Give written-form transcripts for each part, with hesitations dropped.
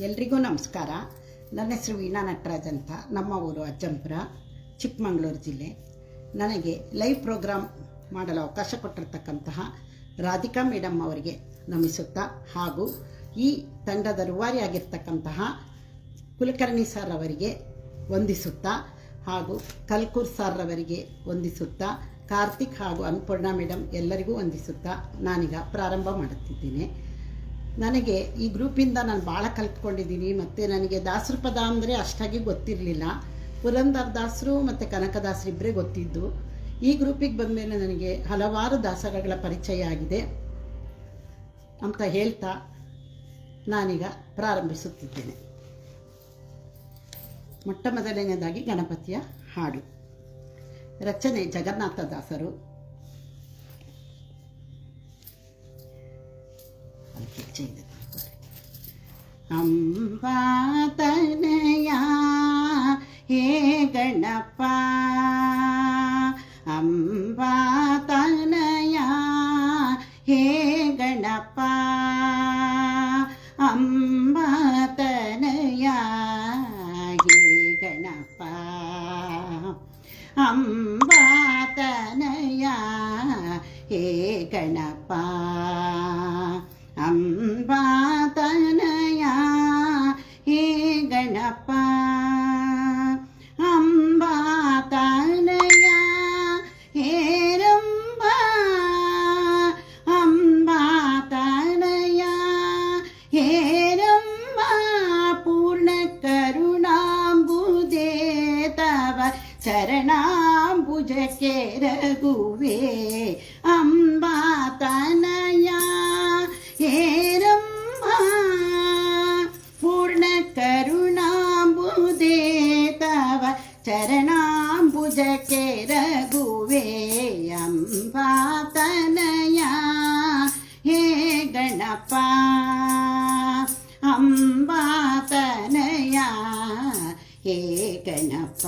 ಎಲ್ರಿಗೂ ನಮಸ್ಕಾರ. ನನ್ನ ಹೆಸರು ವೀಣಾ ನಟರಾಜ್ ಅಂತ. ನಮ್ಮ ಊರು ಅಜ್ಜಂಪುರ, ಚಿಕ್ಕಮಗಳೂರು ಜಿಲ್ಲೆ. ನನಗೆ ಲೈವ್ ಪ್ರೋಗ್ರಾಮ್ ಮಾಡಲು ಅವಕಾಶ ಕೊಟ್ಟಿರ್ತಕ್ಕಂತಹ ರಾಧಿಕಾ ಮೇಡಮ್ ಅವರಿಗೆ ನಮಿಸುತ್ತಾ, ಹಾಗೂ ಈ ತಂಡದ ರೂವಾರಿಯಾಗಿರ್ತಕ್ಕಂತಹ ಕುಲಕರ್ಣಿ ಸರ್ ಅವರಿಗೆ ವಂದಿಸುತ್ತಾ, ಹಾಗೂ ಕಲ್ಕೂರ್ ಸರ್ ಅವರಿಗೆ ವಂದಿಸುತ್ತಾ, ಕಾರ್ತಿಕ್ ಹಾಗೂ ಅನ್ನಪೂರ್ಣ ಮೇಡಮ್ ಎಲ್ಲರಿಗೂ ವಂದಿಸುತ್ತಾ ನಾನೀಗ ಪ್ರಾರಂಭ ಮಾಡುತ್ತಿದ್ದೇನೆ. ನನಗೆ ಈ ಗ್ರೂಪಿಂದ ನಾನು ಭಾಳ ಕಲ್ತ್ಕೊಂಡಿದ್ದೀನಿ. ಮತ್ತು ನನಗೆ ದಾಸರ ಪದ ಅಂದರೆ ಅಷ್ಟಾಗಿ ಗೊತ್ತಿರಲಿಲ್ಲ. ಪುರಂದರ ದಾಸರು ಮತ್ತು ಕನಕದಾಸರು ಇಬ್ಬರೇ ಗೊತ್ತಿದ್ದು. ಈ ಗ್ರೂಪಿಗೆ ಬಂದಮೇಲೆ ನನಗೆ ಹಲವಾರು ದಾಸರಗಳ ಪರಿಚಯ ಆಗಿದೆ ಅಂತ ಹೇಳ್ತಾ ನಾನೀಗ ಪ್ರಾರಂಭಿಸುತ್ತಿದ್ದೇನೆ. ಮೊಟ್ಟ ಮೊದಲನೇದಾಗಿ ಗಣಪತಿಯ ಹಾಡು. ರಚನೆ ಜಗನ್ನಾಥ ದಾಸರು. ಅಂಬಾ ತನಯ ಹೇ ಗಣಪ, ಅಂಬಾ ತನಯ ಹೇ ಗಣಪ, ಅಂಬಾ ತನಯ ಹೇ ಗಣಪ, ಅಂಬಾ ತನಯ ಹೇ ಗಣಪ, ಅಂಬಾ ತನಯ ಹೇ ಗಣಪ, ಅಂಬಾ ತನಯ ಹೇರಂಬ, ಅಂಬಾ ತನಯ ಹೇರಂಬ, ಪೂರ್ಣ ಕರುಣಾಂಬುದೇ ತವ ಚರಣಾಂಬುಜಕ್ಕೆ ರಘುವೆ, ಅಂಬಾ ತನಯ ಹೇರಂಬ, ಪೂರ್ಣ ಕರುಣಾಂಬುದೇ ತವ ಚರಣಾಂಬುಜಕ್ಕೆ ರಘುವೆ, ಅಂಬಾ ತನಯ ಹೇ ಗಣಪ, ಅಂಬಾ ತನಯ ಹೇ ಗಣಪ,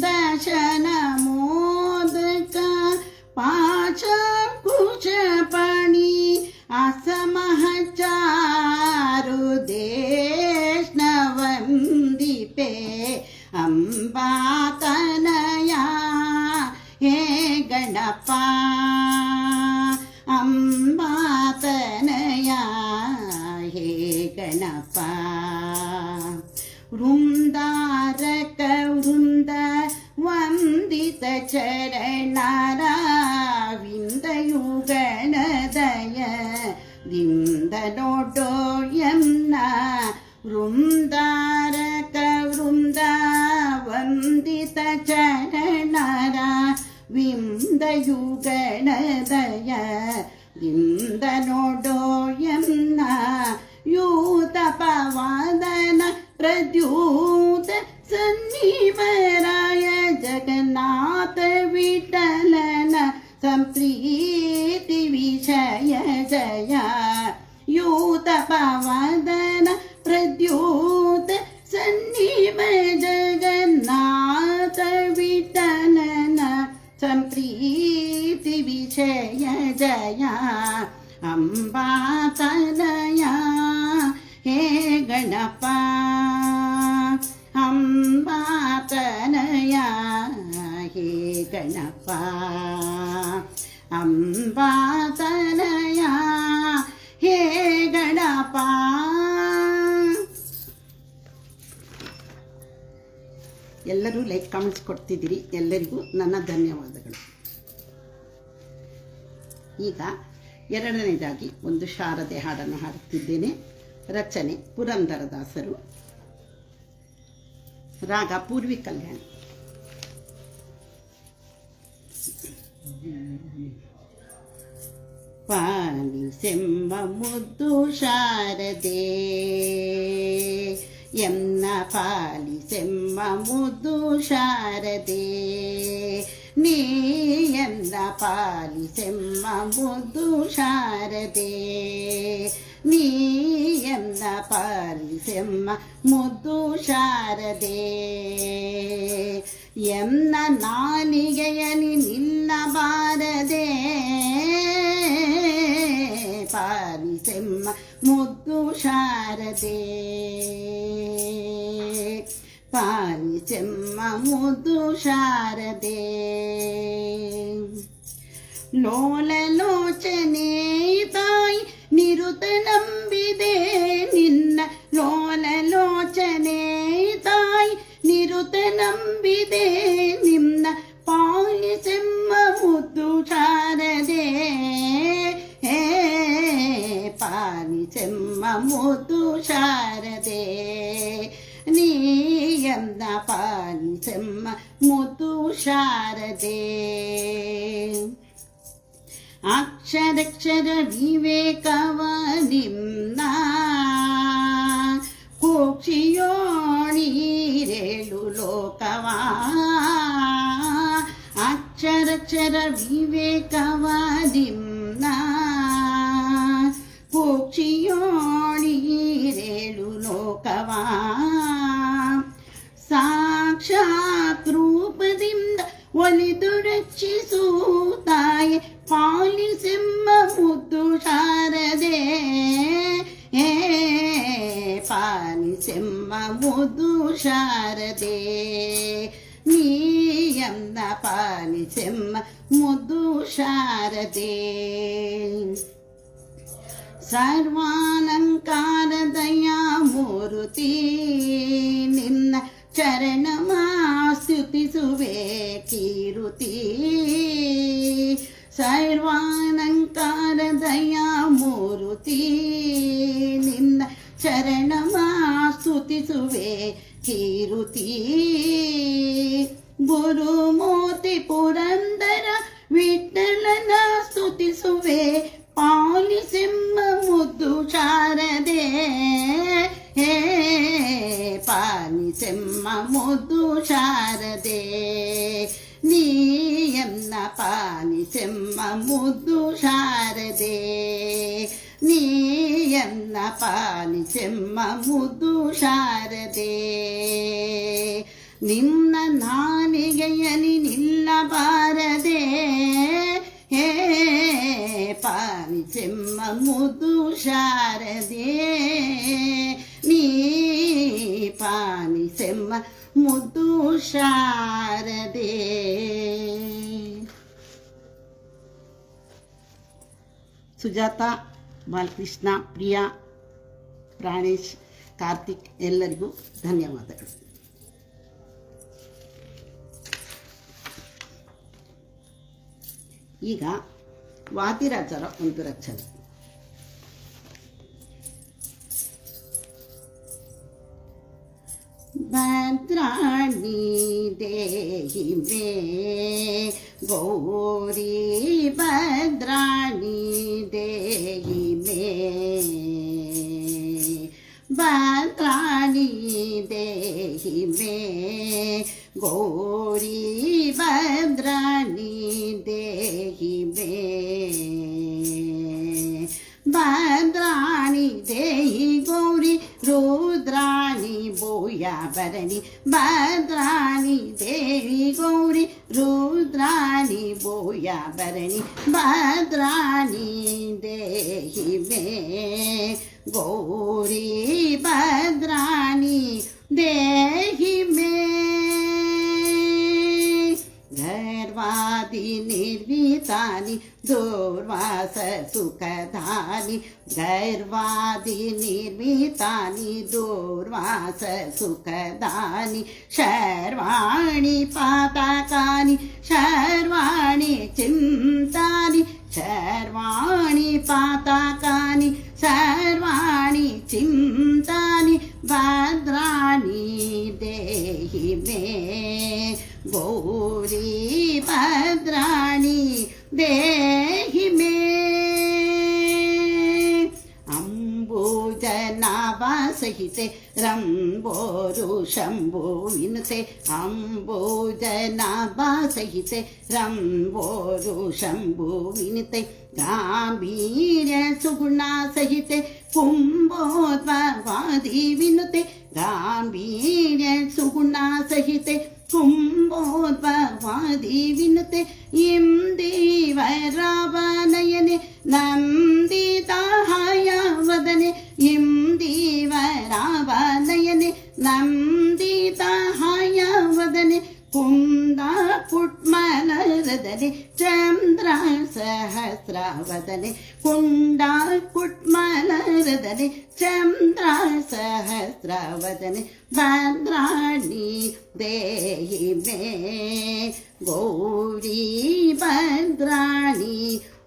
ದಶನ ಮೋದಕ ಪಾಶ ಕುಶ ಪಣಿ ಅಸಮಹಚಾರು ದೇಶ್ನ ವಂದಿಪೆ, ಅಂಬಾ ತನಯ ಹೇ ಗಣಪ, ಅಂಬಾ ತನಯ ಹೇ ಗಣಪ, ವೃಂದಾರಕ ವೃಂದ ವಂದಿತ ಚರಣರ ವಿಂದಯುಗಣದಯ ದಿಂದ ನೋಡೋ ಯನ್ನ, ವೃಂದಾರಕ ವೃಂದ ವಂದಿತ ಚರಣರ ವಿಂದಯುಗಣದಯ ದಿಂದ ನೋಡೋ ಯನ್ನ, ಯೂತ ಪವಾದನ ಪ್ರದ್ಯೂತ ಸನ್ನಿವರಾಯ ಜಗನ್ನಾಥ ವಿಠಲನ ಸಂಪ್ರೀತಿ ವಿಷಯ ಜಯ, ಯೂತ ಪವದನ ಪ್ರದ್ಯೂತ ಸನ್ನಿವ ಜಗನ್ನಾಥ ವಿಠಲನ ಸಂಪ್ರೀತಿ ವಿಷಯ ಜಯ, ಅಂಬಾ ತನಯ ಹೇ ಗಣಪ, ಅಂಬಾ ತನಯ ಹೇ ಗಣಪ, ಅಂಬಾ ತನಯ ಹೇ ಗಣಪ. ಎಲ್ಲರೂ ಲೈಕ್ ಕಾಮೆಂಟ್ಸ್ ಕೊಡ್ತಿದ್ದೀರಿ, ಎಲ್ಲರಿಗೂ ನನ್ನ ಧನ್ಯವಾದಗಳು. ಈಗ ಎರಡನೇದಾಗಿ ಒಂದು ಶಾರದೆ ಹಾಡನ್ನು ಹಾಡುತ್ತಿದ್ದೇನೆ. ರಚನೆ ಪುರಂದರದಾಸರು, ರಾಗ ಪೂರ್ವಿ ಕಲ್ಯಾಣ. ಪಾಲಿಸೆಂಬ ಮುದ್ದು ಶಾರದೆ, ಎನ್ನ ಪಾಲಿಸೆಮ್ಮ ಮುದ್ದು ಶಾರದೆ ನೀ ಎನ್ನ ಪಾಲಿಸೆಮ್ಮ ಮುದ್ದು ಶಾರದೆ ನೀ ಎನ್ನ ಪಾಲಿಸೆಮ್ಮ ಮುದ್ದು ಶಾರದೆ ಎನ್ನ ನಾಲಿಗೆಯಲಿ ನಿಲ್ಲಬಾರದೆ ಪಾಲಿಸೆಮ್ಮ ಮುದ್ದು ಶಾರದೆ ಪಾಲಿಸೆಮ್ಮ ಮುದ್ದು ಶಾರದೆ ಲೋಲಲೋಚನೆ ತಾಯಿ ನಿರುತ ನಂಬಿದೆ ನಿನ್ನ ಲೋಲಲೋಚನೆ ತಾಯಿ ನಿರುತ ನಂಬಿದೆ ನಿನ್ನ ಪಾಲಿಸೆಮ್ಮ ಮುದ್ದು ಶಾರದೆ ಪಾಲಿಸೆಮ್ಮ ಮುದ್ದು ಶಾರದೆ ನೀ ಎನ್ನ ಪಾಲಿಸೆಮ್ಮ ಮುದ್ದು ಶಾರದೆ ಅಕ್ಷರಕ್ಷರ ವಿವೇಕವ ನಿನ್ನ ಕೋಕ್ಷಿಯೋಣೀರೇಳು ಲೋಕವ ಅಕ್ಷರಕ್ಷರ ವಿವೇಕವ ನಿನ್ನ ಕೋಕ್ಷಿಯೋಣೀರೇಳು ಲೋಕವ ಸಾಕ್ಷಾತ್ ರೂಪದಿಂದ ಒಲಿದು ರಕ್ಷಿಸುತ್ತಾಯೆ ಪಾಲಿಸೆಮ್ಮ ಮುದ್ದು ಶಾರದೆ ಪಾಲಿಸೆಮ್ಮ ಮುದ್ದು ಶಾರದೆ ನೀ ಎನ್ನ ಪಾಲಿಸೆಮ್ಮ ಮುದ್ದು ಶಾರದೆ ಸರ್ವಾಲಂಕಾರ ದಯಾ ಮೂರುತಿ ನಿನ್ನ ಚರಣಮ ಸ್ತುತಿಸುವೆ ಕೀರುತಿ ಸರ್ವಾಲಂಕಾರ ದಯಾ ಮೂರುತಿ ನಿನ್ನ ಚರಣಮ ಸ್ತುತಿಸುವೆ ಕೀರುತಿ ಗುರುಮೂರ್ತಿ ಪುರಂದರ ವಿಠ್ಠಲನ ಸ್ತುತಿಸುವೆ ಪಾಲಿಸೆಮ್ಮ ಮುದ್ದು ಶಾರದೆ ಪಾಲಿಸೆಮ್ಮ ಮುದ್ದು ಶಾರದೆ ನೀ ಎನ್ನ ಪಾಲಿಸೆಮ್ಮ ಮುದ್ದು ಶಾರದೆ ನೀ ಎನ್ನ ಪಾಲಿಸೆಮ್ಮ ಮುದ್ದು ಶಾರದೆ ನಿನ್ನ ನಾಲಿಗೆಯಲಿ ನಿಲ್ಲಬಾರದೆ ಪಾಲಿಸೆಮ್ಮ ಮುದ್ದು ಶಾರದೆ ನೀ ಪಾಲಿಸೆಮ್ಮ ಮುದ್ದು ಶಾರದೆ ಸುಜಾತ, ಬಾಲಕೃಷ್ಣ, ಪ್ರಿಯಾ, ಪ್ರಾಣೇಶ್, ಕಾರ್ತಿಕ್ ಎಲ್ಲರಿಗೂ ಧನ್ಯವಾದಗಳು. ಈಗ ವಾದಿರಾಜರ ಒಂದು ರಚನೆ. ಭದ್ರಾಣಿ ದೇಹಿ ಮೇ ಗೌರಿ ಭದ್ರಾಣಿ ದೇಹಿ ಮೇ ಭದ್ರಾಣಿ ದೇಹಿ ಮೇ ಗೌರಿ ಭದ್ರಾಣಿ ದೇಹಿ ಮೇ ಭದ್ರಾಣಿ ದೇಹಿ ಗೌರಿ ರುದ್ರಾಣಿ ಭೂಯಾಭರಣಿ ಭದ್ರಾಣಿ ದೇವಿ ಗೌರಿ ರುದ್ರಾಣಿ ಭೂಯಾಭರಣಿ ಭದ್ರಾಣಿ ದೇಹಿ ಮೇ ಗೌರಿ ಭದ್ರಾಣಿ ದೇಹಿ ಮೇ गर्वादि निर्वितानि दूर्वास सुखदानि गर्वादि निर्वितानि दूर्वास सुखदानि शर्वाणि पातकानि शर्वाणि चिन्तानि शर्वाणि पातकानि सर्वाणि चिन्तानि भद्राणि देहि मे गौरी भद्राणि देहि मे अंबुजनाभासै ಸಹಿತೆ ರಂಬೋರು ಶಂಭು ವಿನುತೆ ಅಂಬೋಜನಾಭ ಸಹಿತೆ ರಂಬೋರು ಶಂಭು ವಿನುತೆ ಗಾಂಭೀರ್ಯ ಸುಗುಣ ಸಹಿತೆ ಕುಂಭೋದ್ಭವಾದಿ ವಿನುತೆ ಗಾಂಭೀರ್ಯ ಸುಗುಣ ಸಹಿತೆ ಕುಂಭೋದ್ಭವಾದಿ ವಿನುತೆ ಇಂದೀವರಾವನಯನೆ ನಂದಿತಾಹಯವದನೆ ಇಂದೀವರಾವನಯನೆ ನಂದಿತಾಹಯವದನೆ ಕುಂದ ಕುಟ್ಮಲರದನೆ ಚಂದ್ರ ಸಹಸ್ರವದನೆ ಕುಂಡ ಕುಟ್ಮಲರದನೆ ಚಂದ್ರ ಸಹಸ್ರವದನೆ ಭದ್ರಾಣಿ ದೇಹಿ ಮೇ ಗೌರಿ ಭದ್ರಾಣಿ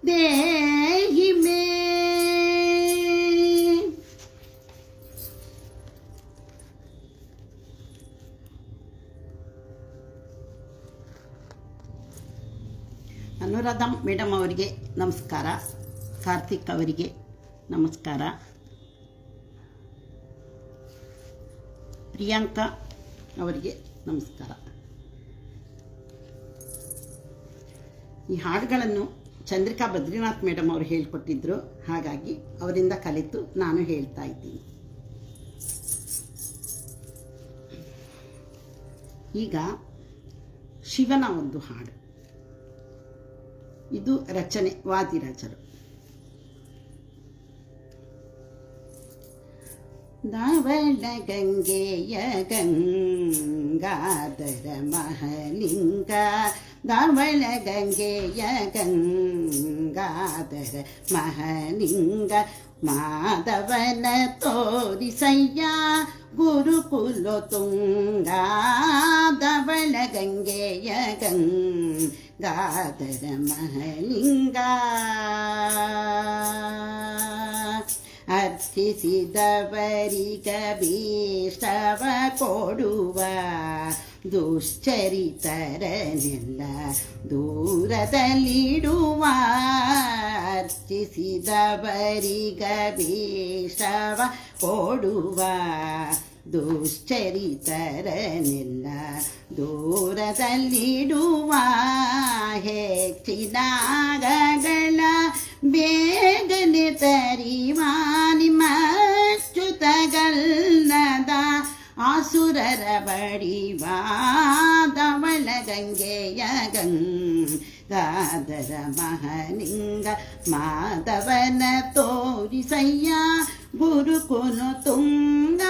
ದೇಹಿ ಮೇ. ಅನುರಾಧ ಮೇಡಮ್ ಅವರಿಗೆ ನಮಸ್ಕಾರ, ಕಾರ್ತಿಕ್ ಅವರಿಗೆ ನಮಸ್ಕಾರ, ಪ್ರಿಯಾಂಕಾ ಅವರಿಗೆ ನಮಸ್ಕಾರ. ಈ ಹಾಡುಗಳನ್ನು ಚಂದ್ರಿಕಾ ಬದ್ರಿನಾಥ್ ಮೇಡಮ್ ಅವರು ಹೇಳಿಕೊಟ್ಟಿದ್ದರು, ಹಾಗಾಗಿ ಅವರಿಂದ ಕಲಿತು ನಾನು ಹೇಳ್ತಾ ಇದ್ದೀನಿ. ಈಗ ಶಿವನ ಒಂದು ಹಾಡು, ಇದು ರಚನೆ ವಾದಿರಾಜರು. ದಾವಳ ಗಂಗೆಯ ಗಂಗಾಧರ ಮಹಲಿಂಗ, ದಾವಳ ಗಂಗೆಯ ಗಂಗಾಧರ ಮಹಲಿಂಗ, ಮಾಧವನ ತೋರಿಸಯ್ಯ ಗುರುಕುಲ ತುಂಗ, ಧವಳ ಗಂಗೆಯ ಗಂಗಾಧರ ಮಹಲಿಂಗ. ಅರ್ಥಿಸಿದವರಿಗಭೀಷ್ಟವ ಕೊಡುವ ದುಶ್ಚರಿತರನೆಲ್ಲ ದೂರದಲ್ಲಿಡುವ, ಅರ್ಥಿಸಿದವರಿಗಭೀಷ್ಟವ ಕೊಡುವ ದುಶ್ಚರಿತರನೆಲ್ಲ ದೂರದಲ್ಲಿಡುವ, ಹೆಚ್ಚಿನಾಗಗಳ ಬೇಗನೆ ತರಿವ ನಿಮ್ಮಚ್ಚುತಗಲ್ಲದ ಆಸುರರ ಬಡಿವ, ಧವಳ ಗಂಗೆಯ ಗಂಗಾಧರ ಮಹಲಿಂಗ, ಮಾಧವನ ತೋರಿಸಯ್ಯ ಗುರುಕುಲ ತುಂಗ.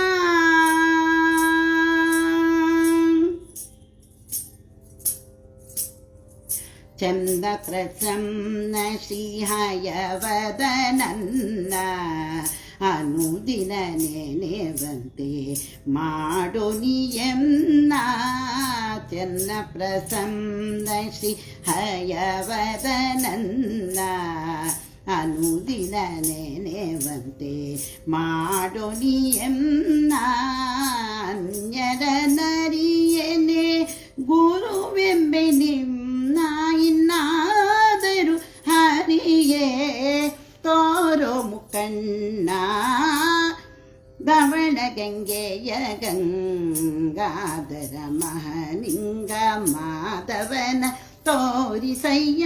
ಚಂದ ಪ್ರಸನ್ನ ಶ್ರೀಹಯವದನನ್ನ ಅನುದಿನ ನೆನೆವಂತೆ ಮಾಡೋ ನಿಯನ್ನ, ಚನ್ನ ಪ್ರಸನ್ನ ಶ್ರೀ ಹಯವದನನ್ನ ಅನುದಿನ ನೆನೆವಂತೆ ಮಾಡೋ ನಿಯನ್ನ, ಅನ್ಯರ ನರಿಯನೆ ಗುರುವೆಂಬೆ ನಿನ್ನ ಇನ್ನಾದರೂ ಹರಿಯೇ ತೋರೋ ಮುಕಣ್ಣ, ಧವಳ ಗಂಗೆಯ ಗಂಗಾಧರ ಮಹಲಿಂಗ, ಮಾಧವನ ತೋರಿಸಯ್ಯ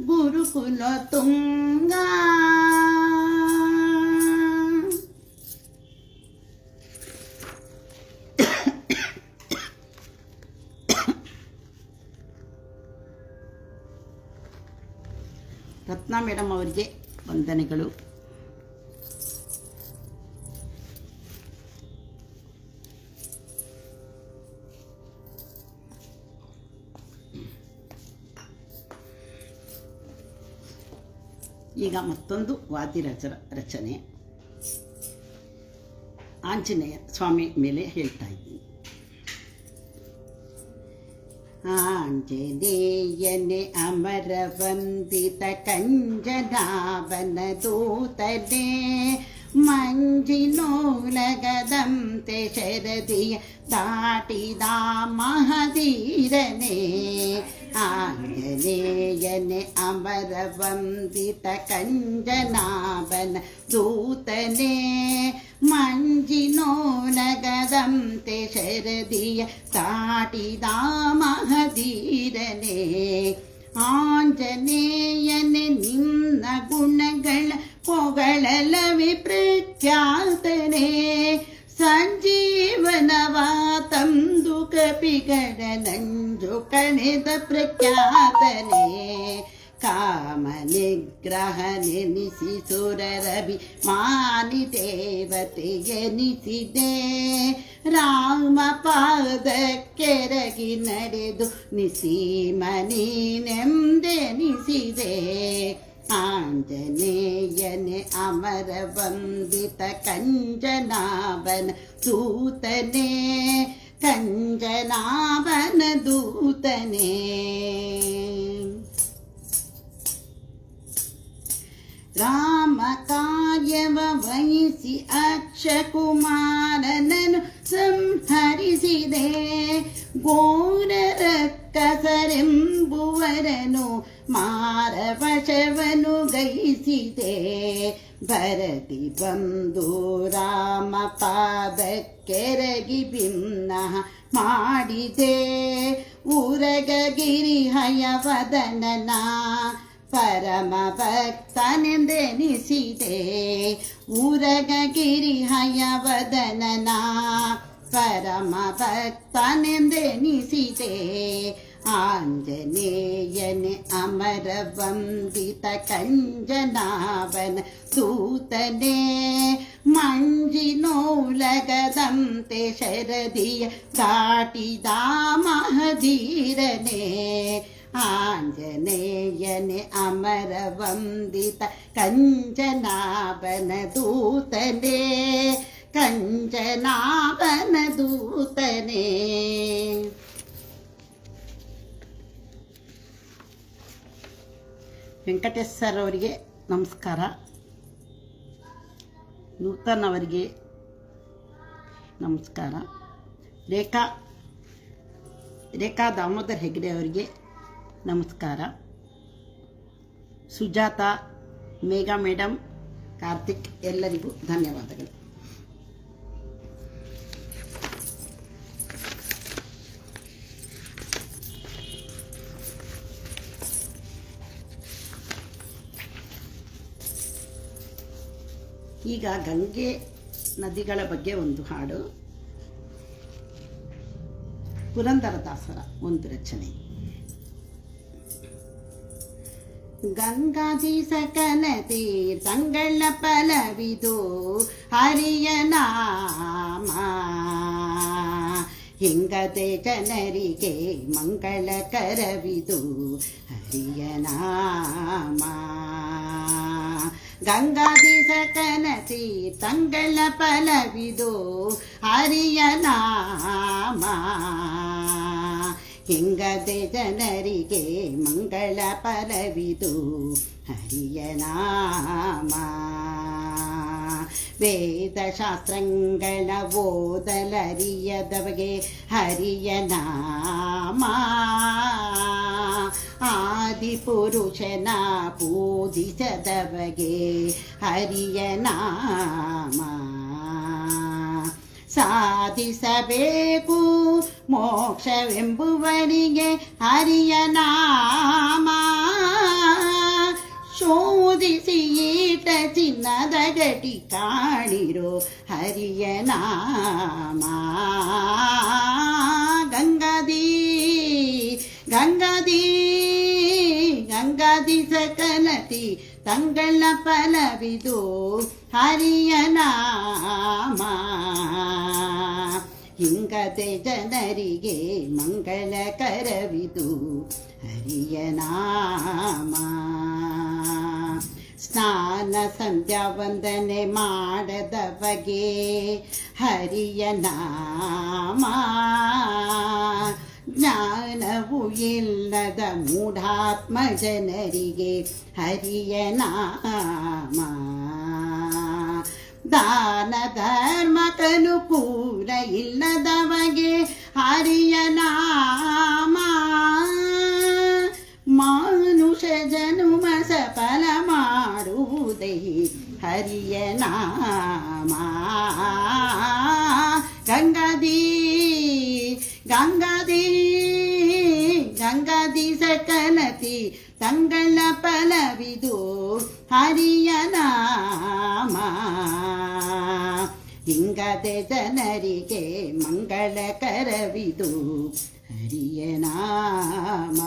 ಗುರುಕುಲ ತುಂಗ. ರತ್ನಾ ಮೇಡಮ್ ಅವರಿಗೆ ವಂದನೆಗಳು. ಈಗ ಮತ್ತೊಂದು ವಾದಿರಾಜರ ರಚನೆ, ಆಂಜನೇಯ ಸ್ವಾಮಿ ಮೇಲೆ ಹೇಳ್ತಾ ಇದ್ದೀನಿ. ಆಂಜನೇಯನೆ ಅಮರ ವಂದಿತ ಕಂಜನಾಭನ ದೂತನೆ, ಮಂಜಿನೋಲಗದಂತೆ ಶರದಿಯ ದಾಟಿದ ಮಹಧೀರನೇ ಆಂಜನೇಯನೆ ಅಮರ ವಂದಿತ ಕಂಜನಾಭನ ದೂತನೇ ಮಂಜಿನೋಲಗದಂತೆ ಶರದಿಯ ದಾಟಿದ ಮಹಧೀರನೇ ಆಂಜನೇಯನೆ ನಿನ್ನ ಗುಣಗಳ ಪೊಗಳಲವಿ ಪ್ರಖ್ಯಾತನೇ ಸಂಜೀವನವ ತಂದು ಕಪಿಗಳ ನಂಜು ಕಣೆದ ಪ್ರಖ್ಯಾತನೇ ಕಾಮ ನಿಗ್ರಹ ನೆನಿಸಿ ಸುರರವಿ ಮಾನಿ ದೇವತೆಯನಿಸಿದೆ ರಾಮ ಪಾದಕ್ಕೆರಗಿ ನಡೆದು ನಿಸೀಮನೀನೆಂದೆನಿಸಿದೆ ಆಂಜನೇಯನೆ ಅಮರ ವಂದಿತ ಕಂಜನಾಭನ ದೂತನೇ ಕಂಜನಾಭನ ದೂತನೇ ರಾಮ ಕಾರ್ಯವ ವಹಿಸಿ ಅಕ್ಷಕುಮಾರನನ್ನು ಸಂಹರಿಸಿದೆ ಘೋರ ಕಸರೆಂಬುವರನು ಮಾರವಶವನು ಗೈಸಿದೆ ಭರತಿ ಬಂದು ರಾಮ ಪಾದಕ್ಕೆರಗಿ ಭಿನ್ನ ಮಾಡಿದೆ ಉರಗಗಿರಿಹಯವದನನ ಪರಮ ಭಕ್ತನೆಂದೆನಿಸಿದೆ ಉರಗಗಿರಿಹಯವದನನ ಪರಮ ಭಕ್ತನೆಂದೆನಿಸಿದೆ ಆಂಜನೇಯನೆ ಅಮರ ವಂದಿತ ಕಂಜನಾಭನ ದೂತನೇ ಮಂಜಿನೋಲಗದಂತೆ ಶರದಿಯ ದಾಟಿದ ಮಹಧೀರನೇ ಆಂಜನೇಯನೆ ಅಮರ ವಂದಿತ ಕಂಜನಾಭನ ದೂತನೇ ಕಂಜನಾಭನ ದೂತನೇ. ವೆಂಕಟೇಶ್ ಸರ್ ಅವರಿಗೆ ನಮಸ್ಕಾರ. ನೂತನ್ ಅವರಿಗೆ ನಮಸ್ಕಾರ. ರೇಖಾ ದಾಮೋದರ್ ಹೆಗ್ಡೆ ಅವರಿಗೆ ನಮಸ್ಕಾರ. ಸುಜಾತ, ಮೇಘಾ ಮೇಡಮ್, ಕಾರ್ತಿಕ್ ಎಲ್ಲರಿಗೂ ಧನ್ಯವಾದಗಳು. ಈಗ ಗಂಗೆ ನದಿಗಳ ಬಗ್ಗೆ ಒಂದು ಹಾಡು. ಪುರಂದರದಾಸರ ಒಂದು ರಚನೆ. ಗಂಗಾದಿ ಸಕಲ ತೀರ್ಥಂಗಳ ಫಲವಿದು ಹರಿಯ ನಾಮ, ಹಿಂಗದೆ ಜನರಿಗೆ ಮಂಗಳಕರವಿದು ಹರಿಯ ನಾಮ. ಗಂಗಾದಿ ಸಕಲ ತೀರ್ಥಂಗಳ ಫಲವಿದು ಹರಿಯ ನಾಮ, ಹಿಂಗದೆ ಜನರಿಗೆ ಮಂಗಳ ಫಲವಿದು ಹರಿಯ ನಾಮ. ವೇದಶಾಸ್ತ್ರಗಳ ಓದಲರಿಯದವಗೆ ಹರಿಯ ನಾಮ, ಆದಿಪುರುಷನ ಪೂಜಿಸದವಗೆ ಹರಿಯ ನಾಮ. ಸಾಧಿಸಬೇಕು ಮೋಕ್ಷವೆಂಬುವರಿಗೆ ಹರಿಯ ನಾಮ, ಶೋಧಿಸಿ ಈಟ ಚಿನ್ನದ ಗಟಿ ಕಾಣಿರೋ ಹರಿಯ ನಾಮ. ಗಂಗಾದಿ ಗಂಗಾದಿ ಗಂಗಾದಿ ಸಕಲತಿ ತಂಗಳ ಫಲವಿದು ಹರಿಯ ನಾಮ, ಹಿಂಗದೆ ಜನರಿಗೆ ಮಂಗಳಕರವಿದು ಹರಿಯ ನಾಮ. ಸ್ನಾನ ಸಂಧ್ಯಾ ವಂದನೆ ಮಾಡದವಗೆ ಹರಿಯ ನಾಮ, ಜ್ಞಾನವು ಇಲ್ಲದ ಮೂಢಾತ್ಮ ಜನರಿಗೆ ಹರಿಯ ನಾಮ. ದಾನ ಧರ್ಮಕ್ಕನುಕೂಲ ಇಲ್ಲದವಗೆ ಹರಿಯ ನಾಮ ಮಾನುಷ ಜನುಮ ಸಫಲ ಮಾಡುವುದೇ ಹರಿಯ ನಾಮ. ಗಂಗಾದಿ ಸಕಲತಿ ತಂಗಳ ಫಲವಿದು ಹರಿಯ ನಾಮ. ಹಿಂಗದೆ ಜನರಿಗೆ ಮಂಗಳಕರವಿದು ಹರಿಯ ನಾಮ.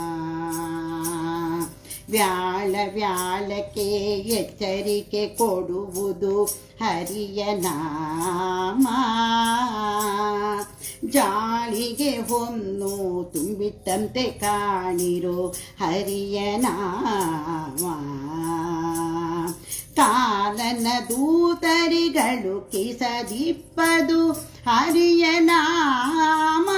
ವ್ಯಾಳಕ್ಕೆ ಎಚ್ಚರಿಕೆ ಕೊಡುವುದು ಹರಿಯ ನಾಮ. ಜಾಳಿಗೆ ಹೊನ್ನು ತುಂಬಿಟ್ಟಂತೆ ಕಾಣಿರೋ ಹರಿಯ ನಾಮ. ಕಾಲನ ದೂತರಿಗಳು ಕಿಸದಿಪ್ಪದು ಹರಿಯ ನಾಮ.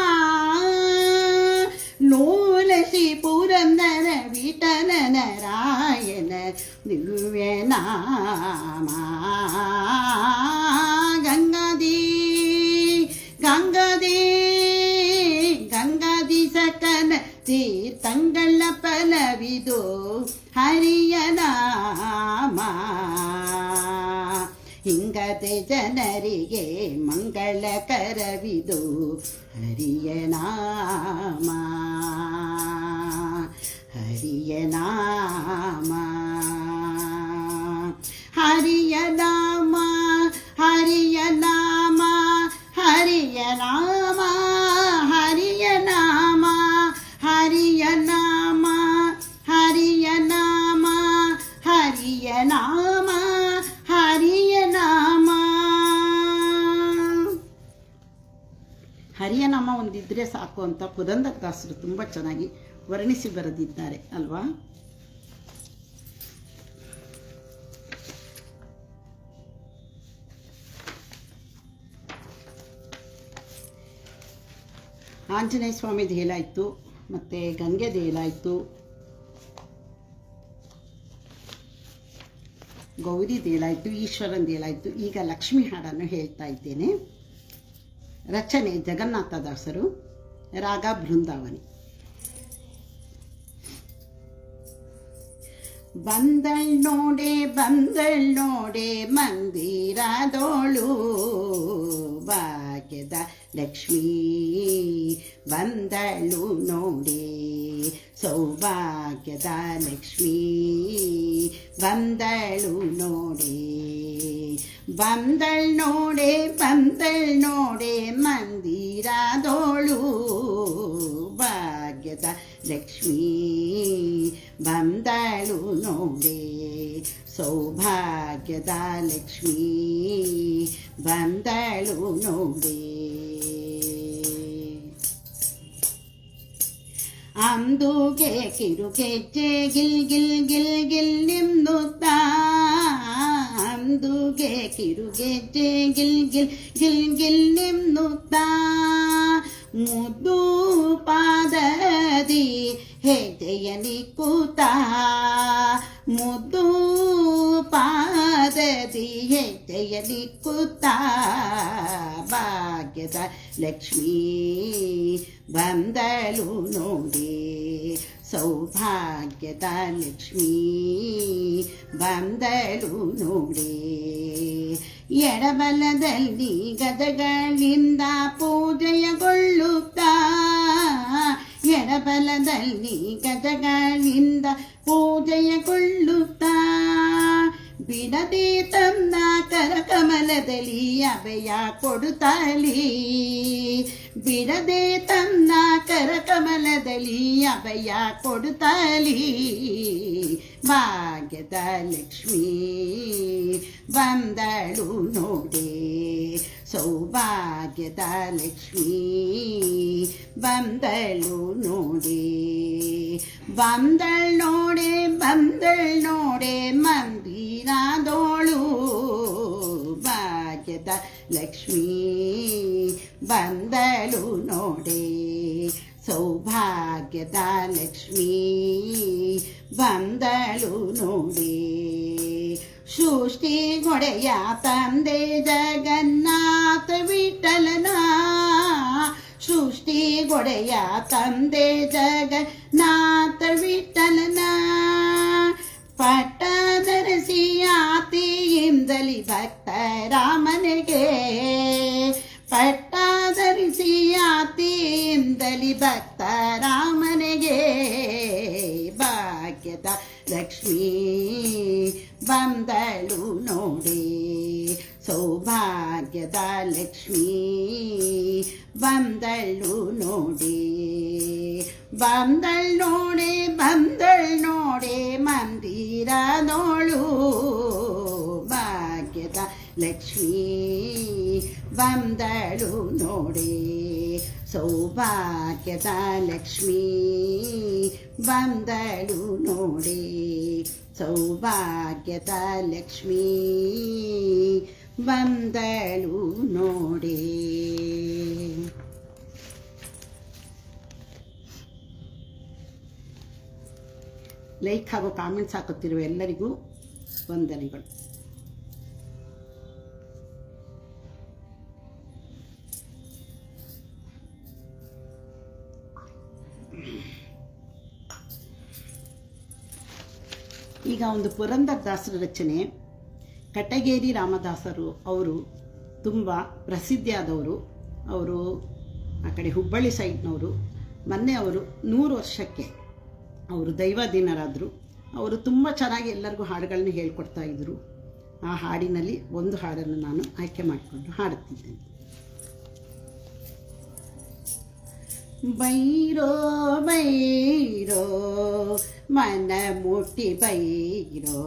ಲೋಲಸಿ ಪುರಂದರ ವಿಠಲ ನಾರಾಯಣ ದಿವ್ಯ ನಾಮ. ಗಂಗಾದಿ ಸಕಲ ತೀರ್ಥಂಗಳ ಫಲವಿದು ಹರಿಯ ನಾಮ. ಹಿಂಗದೆ ಜನರಿಗೆ ಮಂಗಳಕರವಿದು ಹರಿಯ ನಾಮ. ಹರಿಯ ನಾಮ. ಹರಿಯ ನಾಮ. ಹರಿಯ ನಾಮ. ಹರಿಯ ನಾಮ. ಹರಿಯ ನಾಮ. ಹರಿಯ ನಾಮ. ಹರಿಯ ನಾಮ. ಹರಿಯ ನಾಮ. ಹರಿಯ ನಾಮ. ಹರಿಯ ನಾಮ ಒಂದಿದ್ರೆ ಸಾಕು ಅಂತ ಪುರಂದರದಾಸರು ತುಂಬ ಚೆನ್ನಾಗಿ ವರ್ಣಿಸಿ ಬರೆದಿದ್ದಾರೆ ಅಲ್ವಾ. ಆಂಜನೇಯ ಸ್ವಾಮಿದು ಹೇಳಾಯಿತು, ಮತ್ತು ಗಂಗೆದು ಹೇಳಾಯಿತು, ಗೌರಿದು ಹೇಳಾಯಿತು, ಈಶ್ವರಂದು ಹೇಳಾಯಿತು. ಈಗ ಲಕ್ಷ್ಮೀ ಹಾಡನ್ನು ಹೇಳ್ತಾ ಇದ್ದೇನೆ. ರಚನೆ ಜಗನ್ನಾಥದಾಸರು, ರಾಗ ಬೃಂದಾವನಿ. ಬಂದಳ್ ನೋಡೆ ಮಂದಿರದೋಳು ಭಾಗ್ಯದ ಲಕ್ಷ್ಮೀ ಬಂದಳು ನೋಡೆ ಸೌಭಾಗ್ಯದ ಲಕ್ಷ್ಮೀ ಬಂದಳು ನೋಡೆ. ಬಂದಳ್ ನೋಡೆ ಮಂದಿರದೋಳು ಭಾಗ್ಯದ ಲಕ್ಷ್ಮೀ ಬಂದಳು ನೋಡೆ ಸೌಭಾಗ್ಯದ ಲಕ್ಷ್ಮೀ ಬಂದಳು ನೋಡೆ. ಅಂದುಗೆ ಕಿರುಗೆಜ್ಜೆ ಗಿಲ್ ಗಿಲ್ ಗಿಲ್ ಗಿಲ್ ನಿಮ್ಮುತ್ತಾ. ಅಂದುಗೆ ಕಿರುಗೆಜ್ಜೆ ಗಿಲ್ ಗಿಲ್ ಗಿಲ್ ಗಿಲ್ ನಿಮ್ಮುತ್ತಾ. ಮುದ್ದು ಪಾದದಿ ಹೆಜ್ಜೆಯ ನಿಕ್ಕುತ್ತಾ. ಮುದ್ದು ಪಾದದಿ ಹೆಜ್ಜೆಯ ನಿಕ್ಕುತ್ತಾ. ಭಾಗ್ಯದ ಲಕ್ಷ್ಮೀ ಬಂದಳು ನೋಡೆ ಸೌಭಾಗ್ಯದ ಲಕ್ಷ್ಮೀ ಬಂದಳು ನೋಡೆ. ಎಡಬಲದಲ್ಲಿ ಗದಗಳಿಂದ ಪೂಜೆಯಗೊಳ್ಳುತ್ತಾ. ಎಡಬಲದಲ್ಲಿ ಗದಗಳಿಂದ ಪೂಜೆಯಗೊಳ್ಳುತ್ತಾ. ಬಿಡದೆ ತನ್ನ ಕರಕಮಲದಲ್ಲಿ ಅಭಯ ಕೊಡುತ್ತಲೀ. ಬಿಡದೆ ತನ್ನ ಕರಕಮಲದಲ್ಲಿ ಅಭಯ ಕೊಡುತ್ತಲೀ. ಭಾಗ್ಯದ ಲಕ್ಷ್ಮೀ ಬಂದಳು ನೋಡೆ ಸೌಭಾಗ್ಯದ ಲಕ್ಷ್ಮೀ ಬಂದಳು ನೋಡೆ. ಬಂದಳ್ ನೋಡೆ ಮಂದಿರದೋಳು ಭಾಗ್ಯದ ಲಕ್ಷ್ಮೀ ಬಂದಳು ನೋಡೆ ಸೌಭಾಗ್ಯದ ಲಕ್ಷ್ಮೀ ಬಂದಳು ನೋಡೆ. ಸೃಷ್ಟಿಗೊಡೆಯ ತಂದೆ ಜಗನ್ನಾಥ ವಿಠಲನ, ಸೃಷ್ಟಿಗೊಡೆಯ ತಂದೆ ಜಗನ್ನಾಥ ವಿಠಲನ. ಪಟ್ಟಧರಿಸಿ ಆತಿಯಿಂದಲಿ ಭಕ್ತರಾಮನಿಗೆ, ಪಟ್ಟಧರಿಸಿ ಆತಿಯಿಂದಲಿ ಭಕ್ತರಾಮನಿಗೆ. ಭಾಗ್ಯದ ಲಕ್ಷ್ಮೀ ಬಂದಳು ನೋಡಿ, ಸೌಭಾಗ್ಯದ ಲಕ್ಷ್ಮೀ ಬಂದಳು ನೋಡಿ, ಬಂದಳ್ ನೋಡಿ ಬಂದಳ್ ನೋಡಿ ಮಂದಿರದೋಳು. ಭಾಗ್ಯದ ಲಕ್ಷ್ಮೀ ಬಂದಳು ನೋಡಿ, ಸೌಭಾಗ್ಯದ ಲಕ್ಷ್ಮೀ ಬಂದಳು ನೋಡಿ, ಸೌಭಾಗ್ಯದ ಲಕ್ಷ್ಮೀ ಬಂದಳು ನೋಡಿ. ಲೈಕ್ ಹಾಗೂ ಕಾಮೆಂಟ್ಸ್ ಹಾಕುತ್ತಿರುವ ಎಲ್ಲರಿಗೂ ವಂದನೆಗಳು. ಈಗ ಒಂದು ಪುರಂದರದಾಸರ ರಚನೆ. ಕಟಗೇರಿ ರಾಮದಾಸರು ಅವರು ತುಂಬ ಪ್ರಸಿದ್ಧಿಯಾದವರು. ಅವರು ಆ ಕಡೆ ಹುಬ್ಬಳ್ಳಿ ಸೈಡ್ನವರು. ಮೊನ್ನೆ ಅವರು 100 ವರ್ಷಕ್ಕೆ ಅವರು ದೈವಾಧೀನರಾದರು. ಅವರು ತುಂಬ ಚೆನ್ನಾಗಿ ಎಲ್ಲರಿಗೂ ಹಾಡುಗಳನ್ನ ಹೇಳ್ಕೊಡ್ತಾ ಇದ್ದರು. ಆ ಹಾಡಿನಲ್ಲಿ ಒಂದು ಹಾಡನ್ನು ನಾನು ಆಯ್ಕೆ ಮಾಡಿಕೊಂಡು ಹಾಡುತ್ತಿದ್ದೇನೆ. ಬೈರೋ ಬೈರೋ ಮನ ಮುಟ್ಟಿ ಬೈರೋ,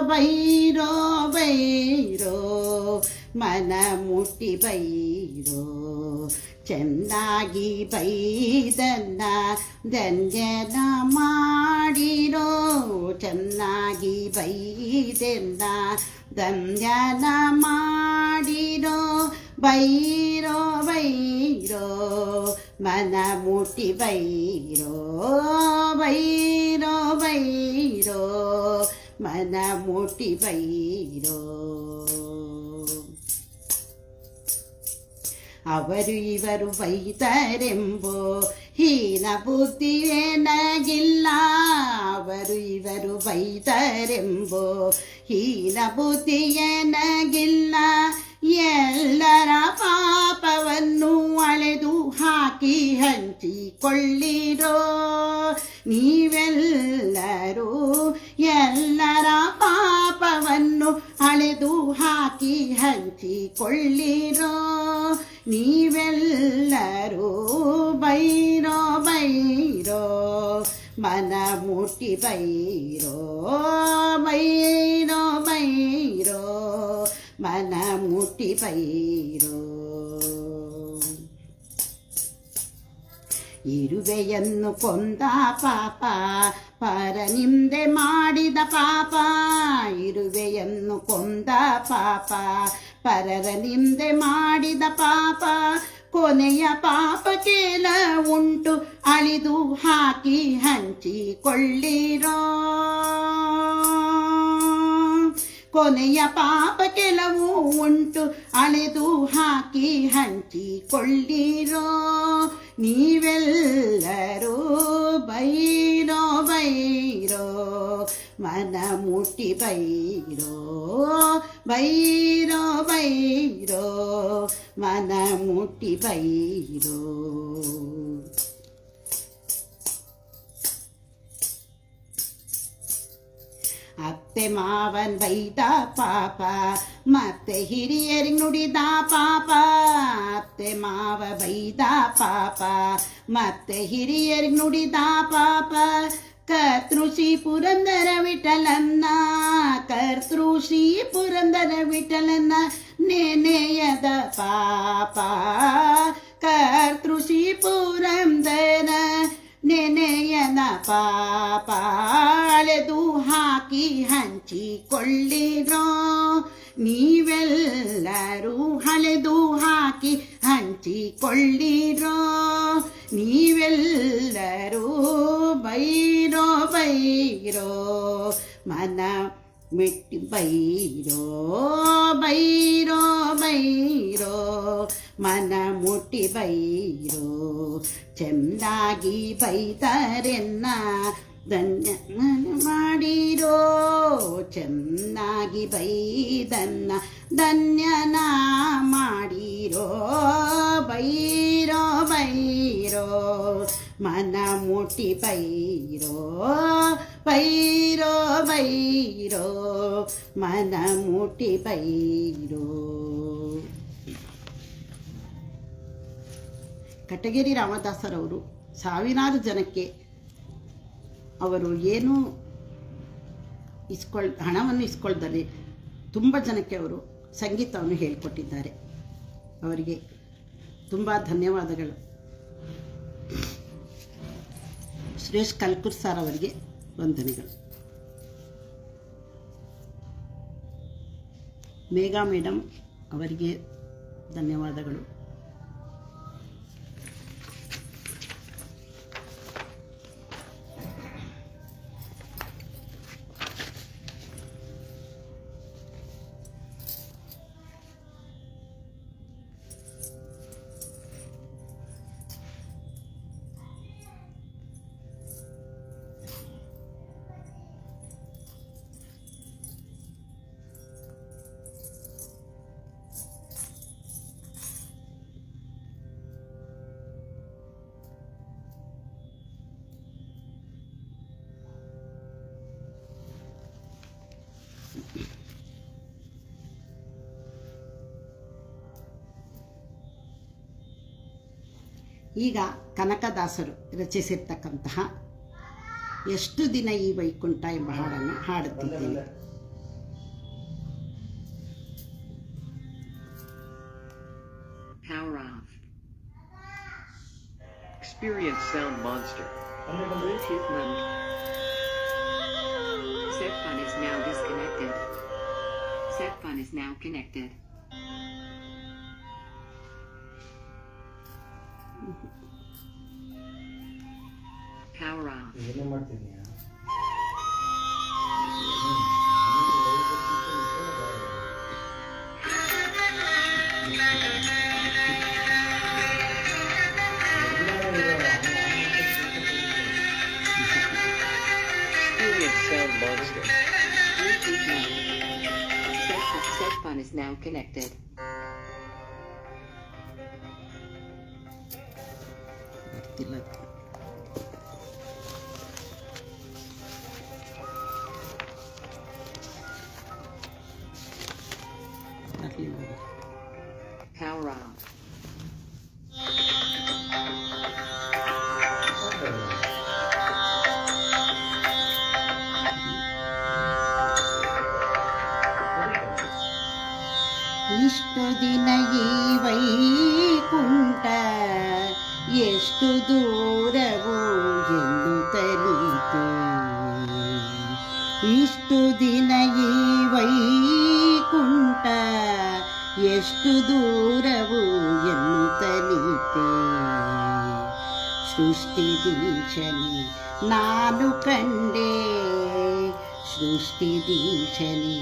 ಬೈರೋ ಬೈರೋ ಮನ ಮುಟ್ಟಿ ಬೈರೋ, ಚೆನ್ನಾಗಿ ಬೈದನ್ನ ಧನ್ಯನ ಮಾಡಿರೋ, ಚೆನ್ನಾಗಿ ಬೈದನ್ನ ಧನ್ಯನ ಮಾಡಿರೋ. ಬೈರೋ ಬೈರೋ ಮನ ಮುಟ್ಟಿ ಬೈರೋ, ಬೈರೋ ಬೈರೋ ಮನ ಮುಟ್ಟಿ ಬೈರೋ. ಅವರು ಇವರು ಬೈದರೆಂಬೋ ಹೀನ ಬುದ್ಧಿಯೇನಗಿಲ್ಲ, ಅವರು ಇವರು ಬೈದರೆಂಬೋ ಹೀನ ಬುದ್ಧಿಯೇನಗಿಲ್ಲ. ಎಲ್ಲರ ಪಾಪವನ್ನು ಅಳೆದು ಹಾಕಿ ಹಂಚಿಕೊಳ್ಳಿರೋ ನೀವೆಲ್ಲರೂ, ಎಲ್ಲರ ಪಾಪವನ್ನು ಅಳೆದು ಹಾಕಿ ಹಂಚಿಕೊಳ್ಳಿರೋ ನೀವೆಲ್ಲರೂ. ಬೈರೋ ಬೈರೋ ಮನ ಮುಟ್ಟಿ ಬೈರೋ, ಬೈರೋ ಬೈರೋ ಮನ ಮುಟ್ಟಿ ಬೈರೋ. ಇರುವೆಯನ್ನು ಕೊಂದ ಪಾಪ ಪರನಿಂದೆ ಮಾಡಿದ ಪಾಪ, ಇರುವೆಯನ್ನು ಕೊಂದ ಪಾಪ ಪರರ ನಿಂದೆ ಮಾಡಿದ ಪಾಪ. ಕೊನೆಯ ಪಾಪ ಕೇಲ ಉಂಟು ಅಳಿದು ಹಾಕಿ ಹಂಚಿಕೊಳ್ಳಿರೋ, ಕೊನೆಯ ಪಾಪ ಕೆಲವು ಉಂಟು ಅಳೆದು ಹಾಕಿ ಹಂಚಿಕೊಳ್ಳಿರೋ ನೀವೆಲ್ಲರೂ. ಬೈರೋ ಬೈರೋ ಮನ ಮುಟ್ಟಿ ಬೈರೋ, ಬೈರೋ ಬೈರೋ ಮನ ಮುಟ್ಟಿ ಬೈರೋ. ಅತ್ತೆ ಮಾವನ್ ಬೈದ ಪಾಪ ಮತ್ತೆ ಹಿರಿಯರಿಗೆ ನುಡಿದ ಪಾಪ, ಅತ್ತೆ ಮಾವ ಬೈದ ಪಾಪ ಮತ್ತೆ ಹಿರಿಯರಿಗೆ ನುಡಿದ ಪಾಪ. ಕರ್ತೃಶ್ರೀ ಪುರಂದರ ವಿಠಲನ್ನ, ಕರ್ತೃಶ್ರೀ ಪುರಂದರ ವಿಠಲನ್ನ ನೆನೆಯದ ಪಾಪ. ಕರ್ತೃಶ್ರೀ ಪುರಂದರ ನೆನೆಯನ ಪಾಪ ಅಳೆದು ಹಾಕಿ ಹಂಚಿಕೊಳ್ಳಿರೋ ನೀವೆಲ್ಲರೂ. ಹಳೆದು ಹಾಕಿ ಹಂಚಿಕೊಳ್ಳಿರೋ ನೀವೆಲ್ಲರೂ. ಬೈರೋ ಬೈರೋ ಮನ ಮೆಟ್ಟಿ ಬೈರೋ ಬೈರೋ ಬೈರೋ ಮನ ಮುಟ್ಟಿ ಬೈರೋ ಚೆಂದಾಗಿ ಬೈತಾರೆನ್ನ ಧನ್ಯ ಮಾಡಿರೋ ಚೆನ್ನಾಗಿ ಬೈದನ್ನ ಧನ್ಯನ ಮಾಡಿರೋ ಬೈರೋ ಬೈರೋ ಮನ ಮುಟ್ಟಿ ಬೈರೋ ಬೈರೋ ಬೈರೋ ಮನ ಮುಟ್ಟಿ ಬೈರೋ. ಕಟಗೇರಿ ರಾಮದಾಸರವರು ಸಾವಿರಾರು ಜನಕ್ಕೆ ಅವರು ಏನೂ ಹಣವನ್ನು ಇಸ್ಕೊಳ್ದರೆ ತುಂಬ ಜನಕ್ಕೆ ಅವರು ಸಂಗೀತವನ್ನು ಹೇಳಿಕೊಟ್ಟಿದ್ದಾರೆ. ಅವರಿಗೆ ತುಂಬ ಧನ್ಯವಾದಗಳು. ಸುರೇಶ್ ಕಲ್ಕೂರ್ ಸರ್ ಅವರಿಗೆ ವಂದನೆಗಳು. ಮೇಘಾ ಮೇಡಮ್ ಅವರಿಗೆ ಧನ್ಯವಾದಗಳು. ಈಗ ಕನಕದಾಸರು ರಚಿಸಿರ್ತಕ್ಕಂತಹ ಎಷ್ಟು ದಿನ ಈ ವೈಕುಂಠ ಎಂಬ ಹಾಡನ್ನು ಹಾಡುತ್ತಿದ್ದೇನೆ. Power off. Experience Sound Monster. Bluetooth mode. Set fun is now disconnected. Set fun is now connected. Power off. Experience Sound Monster. Bluetooth mode. Set fun is now connected. Power off. ಇಷ್ಟು ದಿನ ಈ ವೈಕುಂಠ ಎಷ್ಟು ದೂರವು ಎನ್ನುತ್ತಲಿತು. ಇಷ್ಟು ದಿನ ಈ ವೈಕುಂಠ ಎಷ್ಟು ದೂರವು ಎನ್ನುತ್ತಲಿತೆ. ಸೃಷ್ಟಿದೀಶನೆ ನಾನು ಕಂಡೆ, ಸೃಷ್ಟಿದೀಶನೆ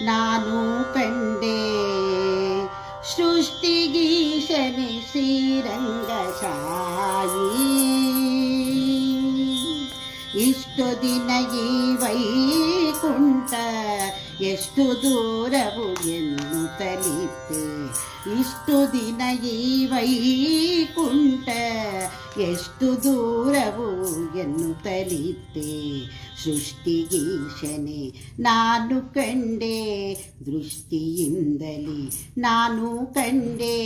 ನಾನು ಕಂಡೆ, ಸೃಷ್ಟಿಗೀಶನೆ ಶ್ರೀರಂಗಶಾಯಿ. ಇಷ್ಟು ದಿನ ಈ ವೈಕುಂಠ ಎಷ್ಟು ದೂರವು ಎನ್ನುತ್ತಲಿತೆ. ಇಷ್ಟು ದಿನ ಈ ವೈಕುಂಠ ಎಷ್ಟು ದೂರವು ಎನ್ನುತ್ತಲಿತೆ. ಸೃಷ್ಟಿಗೀಶನೆ ನಾನು ಕಂಡೆ, ದೃಷ್ಟಿಯಿಂದಲೇ ನಾನು ಕಂಡೆ,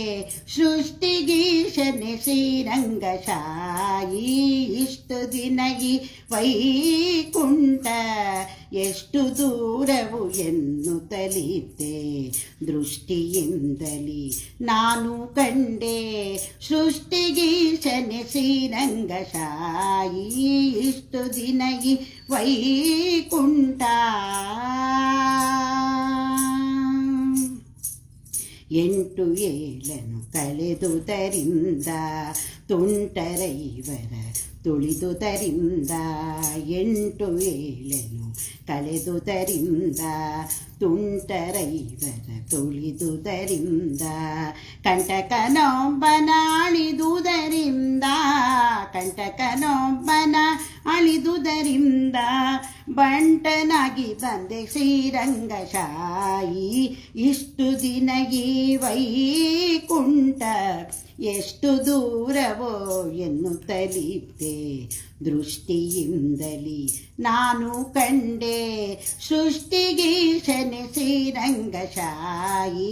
ಸೃಷ್ಟಿಗೀಶನೆ ಶ್ರೀರಂಗಶಾಯಿ. ಇಷ್ಟು ದಿನ ಈ ವೈಕುಂಠ ಎಷ್ಟು ದೂರವು ಎನ್ನುತ್ತಲಿತೆ. ದೃಷ್ಟಿಯಿಂದಲೇ ನಾನು ಕಂಡೆ, ಸೃಷ್ಟಿಗೀಶನೆ ಶ್ರೀರಂಗಶಾಯಿ. ಇಷ್ಟು ದಿನ ಈ ವೈಕುಂಠ ಎಂಟು ಏಳನು ಕಳೆದುದರಿಂದ ತುಂಟರೈವರ ತುಳಿದುದರಿಂದ ಎಂಟು ಏಳನು ಕಳೆದುದರಿಂದ ತುಂಟರೈವರ ತುಳಿದುದರಿಂದ ಕಂಟಕನೊಬ್ಬನ ಅಳಿದುದರಿಂದ ಕಂಟಕನೊಬ್ಬನ ಅಳಿದುದರಿಂದ ಬಂಟನಾಗಿ ಬಂದೆ ಶ್ರೀರಂಗಶಾಯಿ ಇಷ್ಟು ದಿನ ಈ ವೈಕುಂಠ ಎಷ್ಟು ದೂರವೋ ಎನ್ನುತ್ತಲಿದ್ದೆ ದೃಷ್ಟಿಯಿಂದಲಿ ನಾನು ಕಂಡೆ ಸೃಷ್ಟಿಗೀಶನೆ ಶ್ರೀರಂಗಶಾಯಿ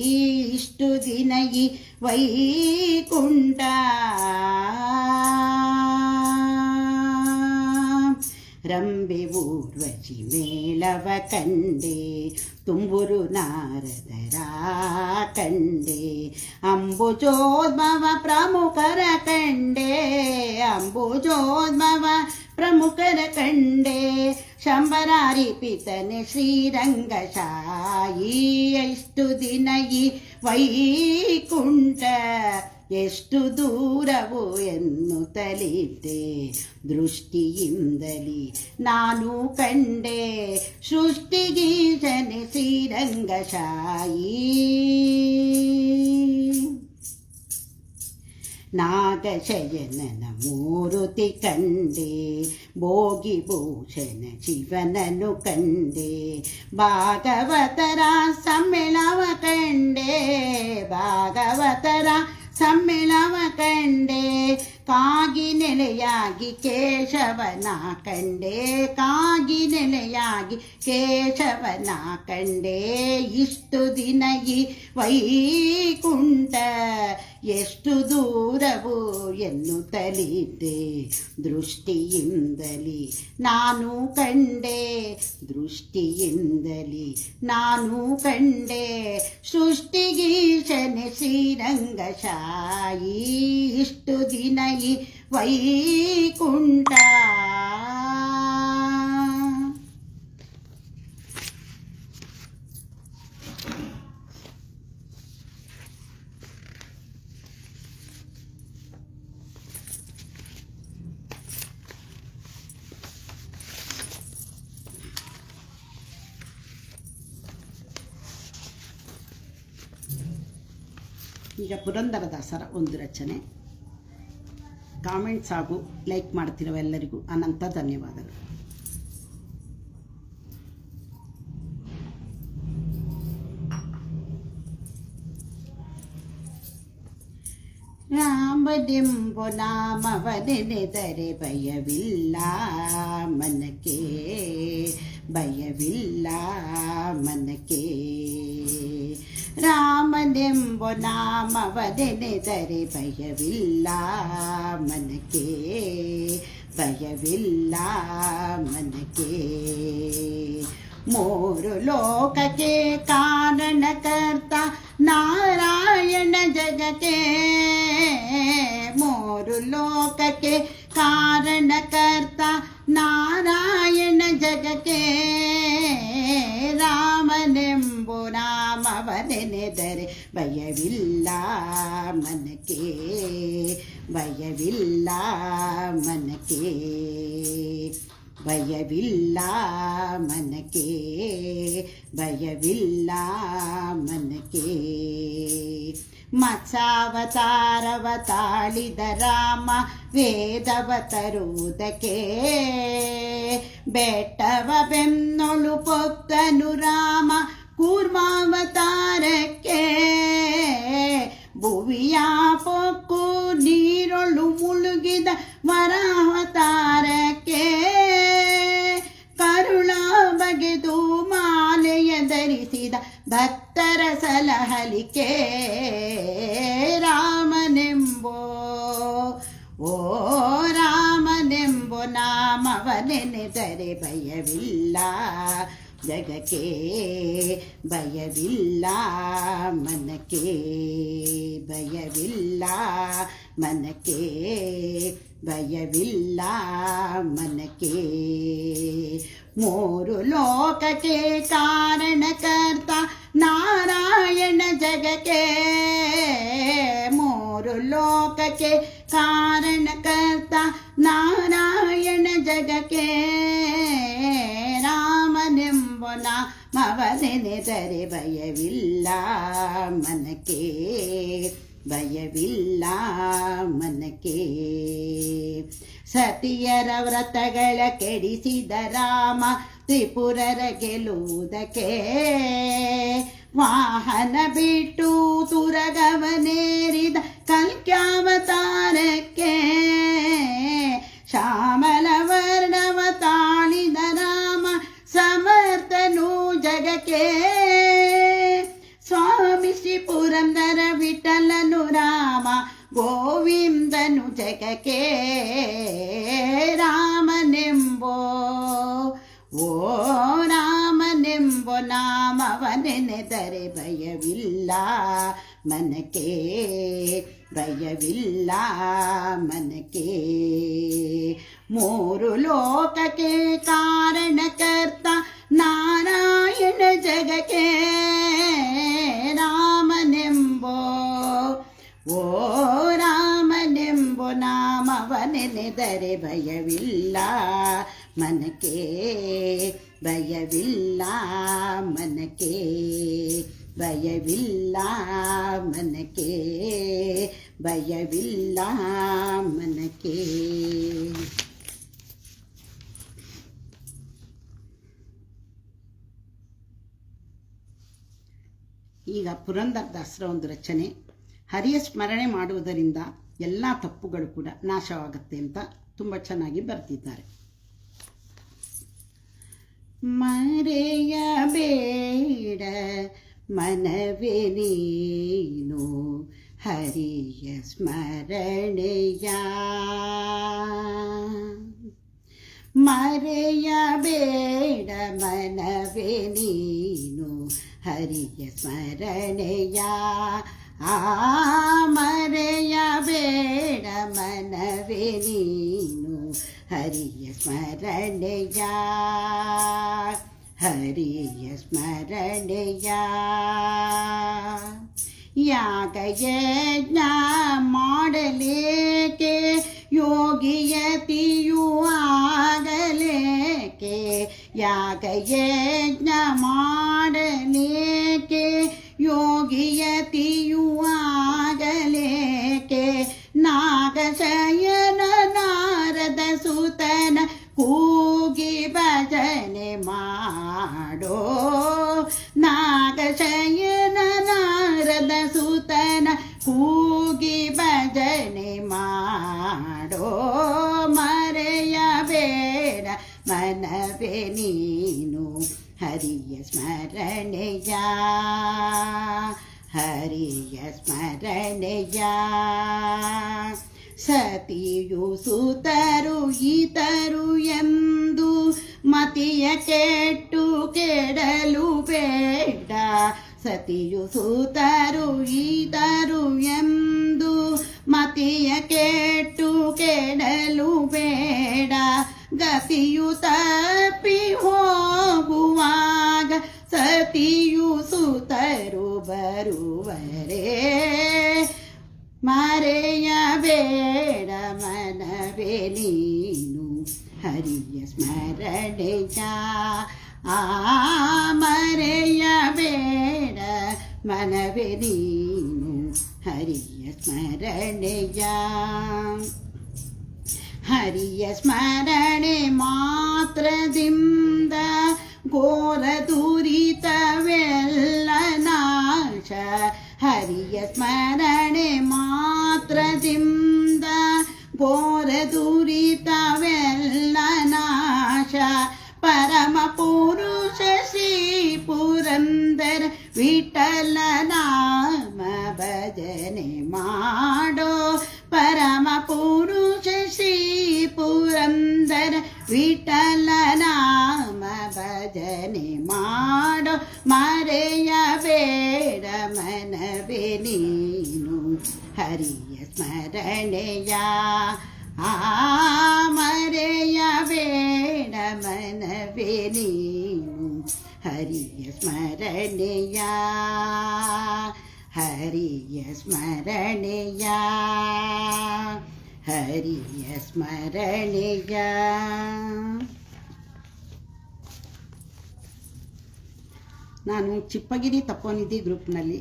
ಇಷ್ಟು ದಿನ ಈ ವೈಕುಂಠ ರಂಬೆ ಊರ್ವಶಿ ಮೇಳವ ಕಂಡೆ ತುಂಬುರು ನಾರದರ ಕಂಡೆ ಅಂಬುಜೋದ್ಭವ ಪ್ರಮುಖರ ಕಂಡೆ ಅಂಬುಜೋದ್ಭವ ಪ್ರಮುಖರ ಕಂಡೆ ಶಂಬರಾರಿ ಪಿತನೆ ಶ್ರೀರಂಗಶಾಯಿ ಎಷ್ಟು ದಿನ ಈ ವೈಕುಂಠ ಎಷ್ಟು ದೂರವು ಎನ್ನುತ್ತಲಿದ್ದೆ ದೃಷ್ಟಿಯಿಂದಲಿ ನಾನು ಕಂಡೆ ಸೃಷ್ಟಿಗೀಶನೆ ಶ್ರೀರಂಗಶಾಯಿ ನಾಗಶಯನನ ಮೂರುತಿ ಕಂಡೆ ಭೋಗಿಭೂಷಣ ಶಿವನನ್ನು ಕಂಡೆ ಭಾಗವತರ ಸಮ್ಮೇಳವ ಕಂಡೆ ಭಾಗವತರ ಸಮ್ಮೇಳವ ಕಂಡೆ ಕಾಗಿ ನೆಲೆಯಾಗಿ ಕೇಶವನ ಕಂಡೆ ಕಾಗಿ ನೆಲೆಯಾಗಿ ಕೇಶವನ ಕಂಡೆ ಇಷ್ಟು ದಿನ ಈ ವೈಕುಂಠ ಎಷ್ಟು ದೂರವು ಎನ್ನುತ್ತಲಿದ್ದೆ ದೃಷ್ಟಿಯಿಂದಲಿ ನಾನು ಕಂಡೆ ದೃಷ್ಟಿಯಿಂದಲಿ ನಾನು ಕಂಡೆ ಸೃಷ್ಟಿಗೀಶನೆ ಶ್ರೀರಂಗಶಾಯಿ ಇಷ್ಟು ದಿನ ಈ ವೈಕುಂಠ ಈಗ ಪುರಂದರದಾಸರ ಒಂದು ರಚನೆ. ಕಾಮೆಂಟ್ಸ್ ಹಾಗೂ ಲೈಕ್ ಮಾಡ್ತಿರೋ ಎಲ್ಲರಿಗೂ ಅನಂತ ಧನ್ಯವಾದಗಳು. ರಾಮನೆಂಬ ನಾಮವನೆನೆದರೆ ಭಯವಿಲ್ಲ ಮನಕ್ಕೆ ಭಯವಿಲ್ಲ ಮನಕ್ಕೆ ರಾಮನೆಂಬ ನಾಮವನೆನೆದರೆ ಭಯವಿಲ್ಲ ಮನಕ್ಕೆ ಭಯವಿಲ್ಲ ಮನಕ್ಕೆ ಮೂರು ಲೋಕಕ್ಕೆ ಕಾರಣಕರ್ತ ನಾರಾಯಣ ಜಗಕ್ಕೆ ಮೂರು ಲೋಕಕ್ಕೆ ಕಾರಣಕರ್ತ ನಾರಾಯಣ ಜಗಕ್ಕೆ ರಾಮನೆಂಬು ನಾಮವನೆನೆದರೆ ಭಯವಿಲ್ಲ ಮನಕ್ಕೆ ಭಯವಿಲ್ಲ ಮನಕ್ಕೆ ಭಯವಿಲ್ಲ ಮನಕ್ಕೆ ಭಯವಿಲ್ಲ ಮನಕ್ಕೆ ಮತ್ಸಾವತಾರವ ತಾಳಿದ ರಾಮ ವೇದವ ತರುವುದಕ್ಕೆ ಬೆಟ್ಟವ ಬೆನ್ನೊಳು ಪೊತ್ತನು ರಾಮ ಕೂರ್ಮಾವತಾರಕ್ಕೆ ಭುವಿಯ ಪೊಕ್ಕು ನೀರೊಳು ಮುಳುಗಿದ ವರಾವತಾರಕ್ಕೆ ಕರುಳ ಬಗೆದು ಮಾಲೆಯ ಧರಿಸಿದ ಭಕ್ತರ ಸಲಹಲಿಕೆ ರಾಮನೆಂಬೋ ಓ ರಾಮನೆಂಬೋ ನಾಮವನೆನೆದರೆ ಭಯವಿಲ್ಲ ಜಗಕ್ಕೆ ಭಯವಿಲ್ಲ ಮನಕ್ಕೆ ಭಯವಿಲ್ಲ ಮನಕ್ಕೆ ಭಯವಿಲ್ಲ ಮನಕ್ಕೆ. ಮೂರು ಲೋಕಕ್ಕೆ ಕಾರಣಕರ್ತ ನಾರಾಯಣ ಜಗಕ್ಕೆ. ಮೂರು ಲೋಕಕ್ಕೆ ಕಾರಣಕರ್ತ ನಾರಾಯಣ ಜಗಕ್ಕೆ. ರಾಮನೆಂಬ ನಾಮವನೆನೆದರೆ ಭಯವಿಲ್ಲ ಮನಕ್ಕೆ. ಭಯವಿಲ್ಲ ಮನಕ್ಕೆ. ಸತಿಯರ ವ್ರತಗಳ ಕೆಡಿಸಿದ ರಾಮ ತ್ರಿಪುರರ ಗೆಲ್ಲುವುದಕ್ಕೆ. ವಾಹನ ಬಿಟ್ಟು ತುರಗವನೇರಿದ ಕಲ್ಕ್ಯಾವತಾರಕ್ಕೆ. ಶ್ಯಾಮಲ ವರ್ಣವ ತಾಳಿದ ರಾಮ ಸಮರ್ಥನು ಜಗಕ್ಕೆ. ಸ್ವಾಮಿ ಶ್ರೀ ಪುರಂದರ ವಿಠಲನು ರಾಮ ಗೋವಿಂದನು ಜಗಕ್ಕೆ. ರಾಮನೆಂಬೋ ಓ ರಾಮನೆಂಬೋ ನಾಮವನೆನೆದರೆ ಭಯವಿಲ್ಲ ಮನಕ್ಕೆ. ಭಯವಿಲ್ಲ ಮನಕ್ಕೆ. ಮೂರು ಲೋಕಕ್ಕೆ ಕಾರಣಕರ್ತ ನಾರಾಯಣ ಜಗಕ್ಕೆ. ರಾಮನೆಂಬೋ ಓ ರಾಮನೆಂಬೋ ನಾಮವನೆನೆದರೆ ಭಯವಿಲ್ಲ ಮನಕ್ಕೆ. ಭಯವಿಲ್ಲ ಮನಕ್ಕೆ. ಭಯವಿಲ್ಲ ಮನಕ್ಕೆ. ಭಯವಿಲ್ಲ ಮನಕ್ಕೆ. ಈಗ ಪುರಂದರದಾಸರ ಒಂದು ರಚನೆ. ಹರಿಯ ಸ್ಮರಣೆ ಮಾಡುವುದರಿಂದ ಎಲ್ಲ ತಪ್ಪುಗಳು ಕೂಡ ನಾಶವಾಗುತ್ತೆ ಅಂತ ತುಂಬ ಚೆನ್ನಾಗಿ ಬರೆದಿದ್ದಾರೆ. ಮರೆಯಬೇಡ ಮನವೇ ನೀನು ಹರಿಯ ಸ್ಮರಣೆಯ. ಮರೆಯಬೇಡ ಮನವೇ ನೀನು ಹರಿಯ ಸ್ಮರಣೆಯ. ಮರೆಯಬೇಡ ಮನವೇ ನೀನು ಹರಿಯ ಸ್ಮರಣೆಯ. ಹರಿಯ ಸ್ಮರಣೆಯ. ಯಾಗಯಜ್ಞ ಮಾಡಲೇಕೆ ಯೋಗಿಯತಿಯೂ ಆಗಲೇಕೆ. ಯಾಗಯಜ್ಞ ಮಾಡಲೇಕೆ ಯೋಗಿಯತಿಯೂ ಆಗಲೇಕೆ. ನಾಗಶಯನ ನಾರದ ಸುತನ ಕೂಗಿ ಭಜನೆ ಮಾಡೋ. ನಾಗಶಯನ ನಾರದ ಸುತನ ಕೂಗಿ ಭಜನೆ ಮಾಡೋ. ಮರೆಯಬೇಡ ಮನವೇ ನೀನು ಹರಿಯ ಸ್ಮರಣೆಯ. ಹರಿಯ ಸ್ಮರಣೆಯ. ಸತಿಯು ಸುತರು ಈತರು ಎಂದು ಮತಿಯ ಕೆಟ್ಟು ಕೆಡಲು ಬೇಡ. ಸತಿಯು ಸುತರು ಈತರು ಎಂದು ಮತಿಯ ಕೆಟ್ಟು ಕೆಡಲು ಬೇಡ. ಗತಿಯು ತಪ್ಪಿ ಹೋಗುವಾಗ ಸತಿಯು ಸುತರು ಬರುವರೇ. ಮರೆಯಬೇಡ ಮನವೇ ನೀನು ಹರಿಯ ಸ್ಮರಣೆಯ. ಮರೆಯಬೇಡ ಮನವೇ ನೀನು ಹರಿಯ ಸ್ಮರಣೆಯ. ಹರಿಯ ಸ್ಮರಣೆ ಮಾತ್ರದಿಂದ ಘೋರ ದುರಿತವೆಲ್ಲ ನಾಶ. ಹರಿಯ ಸ್ಮರಣೆ ಮಾತ್ರದಿಂದ ಘೋರ ದುರಿತವೆಲ್ಲ ನಾಶ. ಪರಮ ಪುರುಷ ಶ್ರೀ ಪುರಂದರ ವಿಠಲ ನಾಮ ಭಜನೆ ಮಾಡೋ. ಪರಮ ಪುರುಷ ಶ್ರೀ ಪುರಂದರ ವಿಠಲ ನಾಮ ಭಜನೆ ಮಾಡೋ. ಮರೆಯಬೇಡ ಮನವೇ ನೀನು ಹರಿಯ ಸ್ಮರಣೆಯ. ಆ ಮರೆಯಬೇಡ ಮನವೇ ನೀನು ಹರಿಯ ಸ್ಮರಣೆಯ, ಹರಿಯ ಸ್ಮರಣೆಯ, ಹರಿಯ ಸ್ಮರಣೆಯ. ನಾನು ಚಿಪ್ಪಗಿರಿ ತಪೋನಿಧಿ ಗ್ರೂಪ್ನಲ್ಲಿ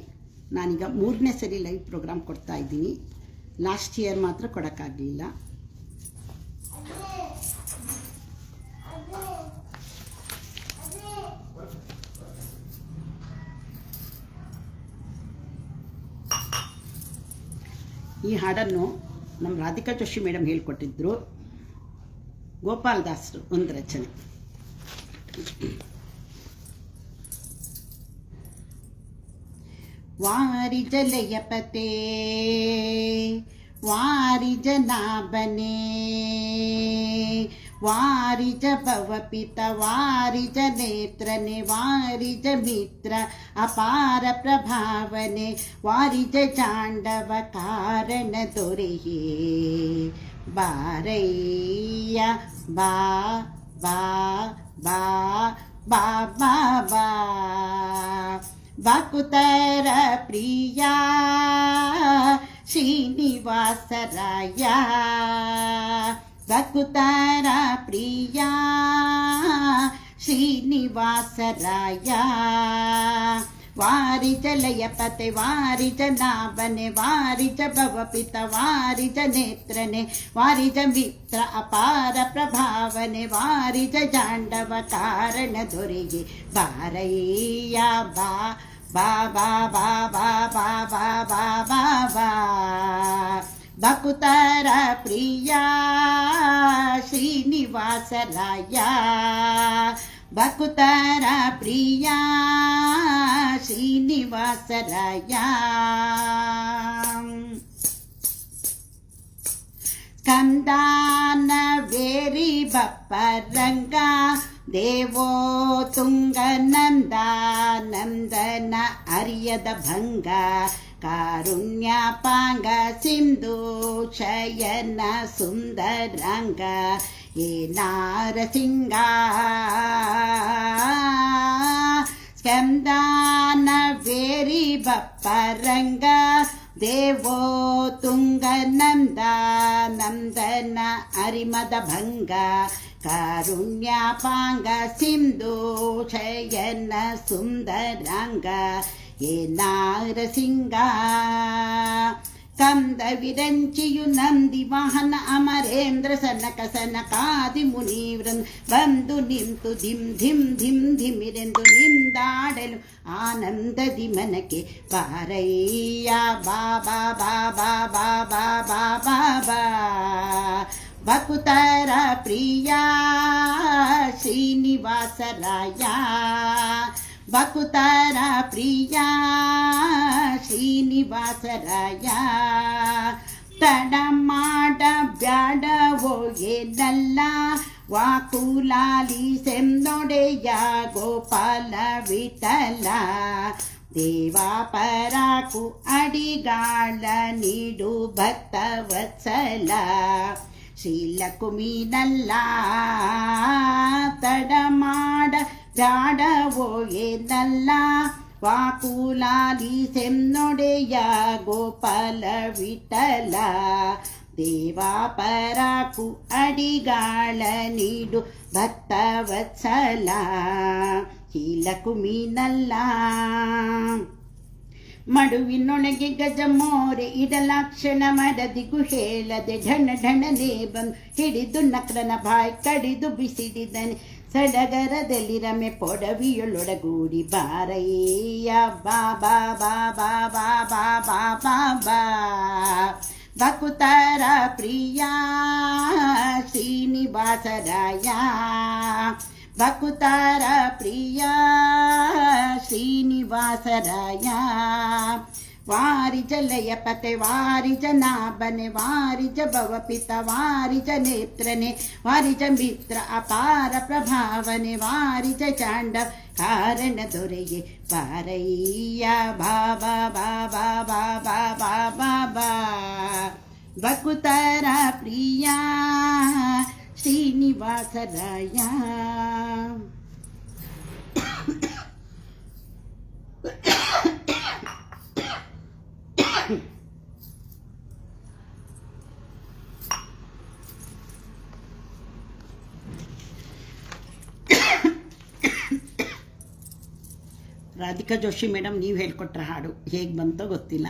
ನಾನೀಗ 3ನೇ ಸರಿ ಲೈವ್ ಪ್ರೋಗ್ರಾಮ್ ಕೊಡ್ತಾ ಇದ್ದೀನಿ. ಲಾಸ್ಟ್ ಇಯರ್ ಮಾತ್ರ ಕೊಡೋಕ್ಕಾಗಲಿಲ್ಲ. ಈ ಹಾಡನ್ನು ನಮ್ಮ ರಾಧಿಕಾ ಜೋಶಿ ಮೇಡಮ್ ಹೇಳ್ಕೊಟ್ಟಿದ್ರು. ಗೋಪಾಲ್ ದಾಸರು ಒಂದು ರಚನೆ. ವಾರಿಜ ಲಯಪತೆ ವಾರಿಜ ನಾಭನೆ ವಾರಿಜ ಭವಪಿತ ವಾರಿಜ ನೇತ್ರನೆ ವಾರಿಜ ಮಿತ್ರ ಅಪಾರ ಪ್ರಭಾವನೆ ವಾರಿಜ ಚಾಂಡವ ಕಾರಣ ದೊರೆಯೇ ಬಾರಯ್ಯ ಬಾ ಬಾ ಬಾ ಬಾ ಬಾ ಬಾ ಬಕುತರ ಪ್ರಿಯ ಶ್ರೀನಿವಾಸರಾಯ ಬಕುತರ ಪ್ರಿಯ ಶ್ರೀನಿವಾಸರಾಯ ವಾರಿಜ ಲಯಪತೆ ವಾರಿಜ ನಾಭನೆ ವಾರಿಜ ಭವಪಿತ ವಾರಿಜ ನೇತ್ರನೆ ವಾರಿಜ ಮಿತ್ರ ಅಪಾರ ಪ್ರಭಾವನೆ ವಾರಿಜ ಜಾಂಡವ ಕಾರಣ ದೊರೆಯೇ ಬಾರಯ್ಯ ಬಾ ಬಾ ಬಾ ಬಾ ಬಾ ಬಾ ಬಾ ಬಾ ಬಾ ಬಾ ಬಕುತರ ಪ್ರಿಯ ಶ್ರೀನಿವಾಸರಾಯ ಬಕುತರ ಪ್ರಿಯ ಶ್ರೀನಿವಾಸರಾಯ ಸ್ಕಂದಾನ ವೇರಿ ಬಪ್ಪರಂಗ ದೇವೋ ತುಂಗ ನಂದ ನಂದನ ಅರಿಯದ ಭಂಗ ಕಾರುಣ್ಯ ಪಾಂಗ ಸಿಂಧು ಶಯನ ಸುಂದರಂಗ ಏ ನಾರಸಿಂಗ ಸ್ಕಂದಾನ ವೇರಿ ಬಪ್ಪರಂಗ ದೇವೋ ತುಂಗ ನಂದ ನಂದನ ಅರಿಮದ ಭಂಗ ಕಾರುಣ್ಯ ಪಾಂಗ ಸಿಂಧು ಶಯನ ಸುಂದರಾಂಗ ಏ ನಾರಸಿಂಗ ಕಂದ ವಿರಂಚಿಯು ನಂದಿ ವಾಹನ ಅಮರೇಂದ್ರ ಸನಕ ಸನಕಾದಿ ಮುನಿವೃಂದ ಬಂದು ನಿಂತು ಧಿಮ್ ಧಿಮ್ ಧಿಮ್ ಧಿಮಿರೆಂದು ನಿಂದಾಡಲು ಆನಂದದಿ ಮನಕ್ಕೆ ಬಾರಯ್ಯ ಬಾ ಬಾ ಬಾ ಬಾ ಬಾ ಬಾ ಬಾ ಬಾ ಬಾ ಬಕುತರ ಪ್ರಿಯ ಶ್ರೀನಿವಾಸರಾಯ ಬಕುತರ ಪ್ರಿಯ ಶ್ರೀನಿವಾಸರಾಯ ತಡ ಮಾಡ ಬ್ಯಾಡವೋ ಏನಲ್ಲ ವಾಕುಲಾಲಿ ಸೆಂದೊಡೆಯ ಗೋಪಾಲ ವಿಠಲ ದೇವಾ ಪರಾಕು ಅಡಿಗಾಳ ನೀಡು ಭಕ್ತವತ್ಸಲ ಶ್ರೀಲಕುಮಿನಲ್ಲ ತಡ ಮಾಡ ಬ್ಯಾಡವೋ ಏನಲ್ಲ ವಾಕುಲಾಲಿ ಸೆನ್ನೊಡೆಯ ಗೋಪಾಲ ವಿಠಲ ದೇವಾ ಪರಾಕು ಅಡಿಗಾಳ ನೀಡು ಭಕ್ತವತ್ಸಲ ಶ್ರೀಲಕುಮಿನಲ್ಲ ಮಡುವಿನೊಳಗೆ ಗಜಮೋರೆ ಇಡಲಾಕ್ಷಣ ಮಡದಿಗೂ ಹೇಳದೆ ಢಣ ಢಣನೆ ಬಂದು ಹಿಡಿದು ನಕ್ರನ ಬಾಯ್ ಕಡಿದು ಬಿಸಿಡಿದನೆ ಸಡಗರದಲ್ಲಿ ರಮೆ ಪೊಡವಿಯೊಳೊಡಗೂಡಿ ಬಾರಯ್ಯ ಬಾ ಬಾ ಬಾ ಬಾ ಬಾ ಬಾ ಬಾ ಬಾ ಬಾ ಬಕುತರ ಪ್ರಿಯ ಶ್ರೀನಿವಾಸರಾಯ ಬಕುತರ ಪ್ರಿಯ ಶ್ರೀನಿವಾಸರಾಯ ವಾರಿಜ ಲಯಪತೆ ವಾರಿಜ ನಾಭನೆ ವಾರಿಜ ಭವಪಿತ ವಾರಿಜ ನೇತ್ರನೆ ವಾರಿಜ ಮಿತ್ರ ಅಪಾರ ಪ್ರಭಾವನೆ ವಾರಿಜ ಚಾಂಡವ ಕಾರಣ ದೊರೆಯೇ ಬಾರಯ್ಯ ಬಾ ಬಾ ಬಾ ಬಾ ಬಾ ಬಾ ಬಾ ಬಾ ಬಾ ಭಕುತರ ಪ್ರಿಯ ಶ್ರೀನಿವಾಸರಾಯ. ರಾಧಿಕಾ ಜೋಶಿ ಮೇಡಮ್, ನೀವು ಹೇಳ್ಕೊಟ್ರ ಹಾಡು ಹೇಗೆ ಬಂತೋ ಗೊತ್ತಿಲ್ಲ.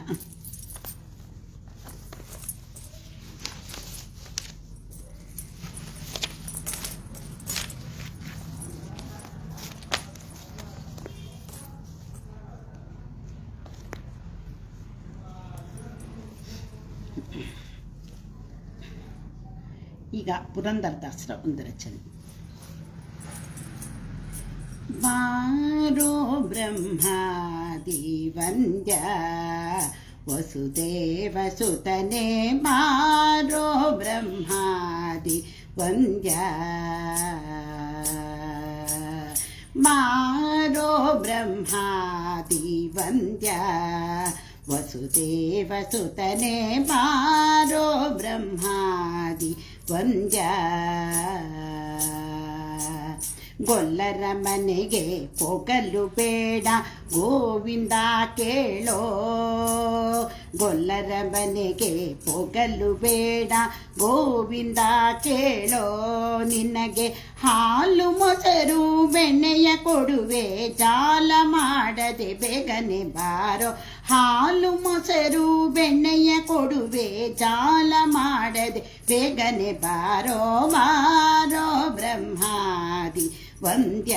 ಈಗ ಪುರಂದರದಾಸರ ಒಂದು ರಚನೆ. ಬಾರೋ ಬ್ರಹ್ಮಾದಿ ವಂದ್ಯ ವಸುದೇವ ಸುತನೆ, ಬಾರೋ ಬ್ರಹ್ಮಾದಿ ವಂದ್ಯ, ಬಾರೋ ಬ್ರಹ್ಮಾದಿ ವಂದ್ಯ ವಸುದೇವ ಸುತನೆ, ಬಾರೋ ಬ್ರಹ್ಮಾದಿ ವಂದ್ಯ. ಗೊಲ್ಲರ ಮನೆಗೆ ಹೋಗಲು ಬೇಡ ಗೋವಿಂದ ಕೇಳೋ, ಗೊಲ್ಲರ ಮನೆಗೆ ಹೋಗಲು ಬೇಡ ಗೋವಿಂದ ಕೇಳೋ, ನಿನಗೆ ಹಾಲು ಮೊಸರು ಬೆಣ್ಣೆಯ ಕೊಡುವೆ ಜಾಲ ಮಾಡದೆ ಬೇಗನೆ ಬಾರೋ, ಹಾಲು ಮೊಸರು ಬೆಣ್ಣೆಯ ಕೊಡುವೆ ಜಾಲ ಮಾಡದೆ ಬೇಗನೆ ಬಾರೋ, ಬಾರೋ ಬ್ರಹ್ಮಾದಿ ವಂದ್ಯ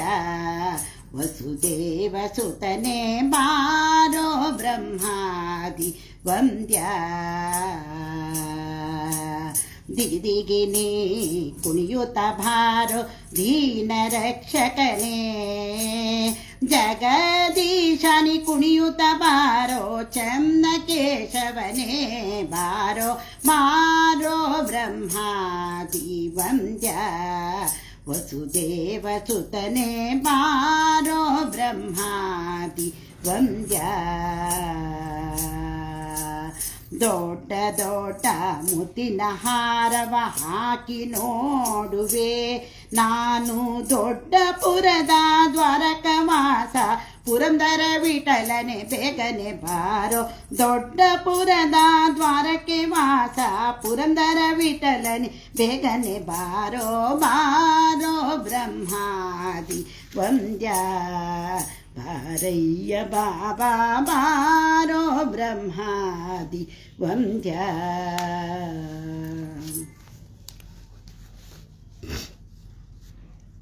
ವಸುದೇವ ಸುತನೆ, ಬಾರೋ ಬ್ರಹ್ಮಾದಿ ವಂದ್ಯ. ದಿಗಿದಿಗಿನಿ ಕುಣಿಯುತ್ತ ಬಾರೋ ದೀನ ರಕ್ಷಕನೇ, ಜಗದೀಶನಿ ಕುಣಿಯುತ್ತ ಬಾರೋ ಚನ್ನ ಕೇಶವನೇ, ಬಾರೋ ಬಾರೋ ಬ್ರಹ್ಮಾದಿ ವಂದ್ಯ ವಸುದೇವ ಸುತನೆ, ಬಾರೋ ಬ್ರಹ್ಮಾದಿ ವಂದ್ಯ. ದೊಡ್ಡ ದೊಡ್ಡ ಮುತ್ತಿನ ಹಾರವ ಹಾಕಿ ನೋಡುವೆ ನಾನು, ದೊಡ್ಡಪುರದ ದ್ವಾರಕವಾಸ ಪುರಂದರ ವಿಠಲನೆ ಬೇಗನೆ ಬಾರೋ, ದೊಡ್ಡಪುರದ ದ್ವಾರಕೆ ವಾಸ ಪುರಂದರ ವಿಠಲನೆ ಬೇಗನೆ ಬಾರೋ, ಬಾರೋ ಬ್ರಹ್ಮಾದಿ ವಂದ್ಯ, ಬಾರಯ್ಯ ಬಾಬಾ ಬಾರೋ ಬ್ರಹ್ಮಾದಿ ವಂದ್ಯ.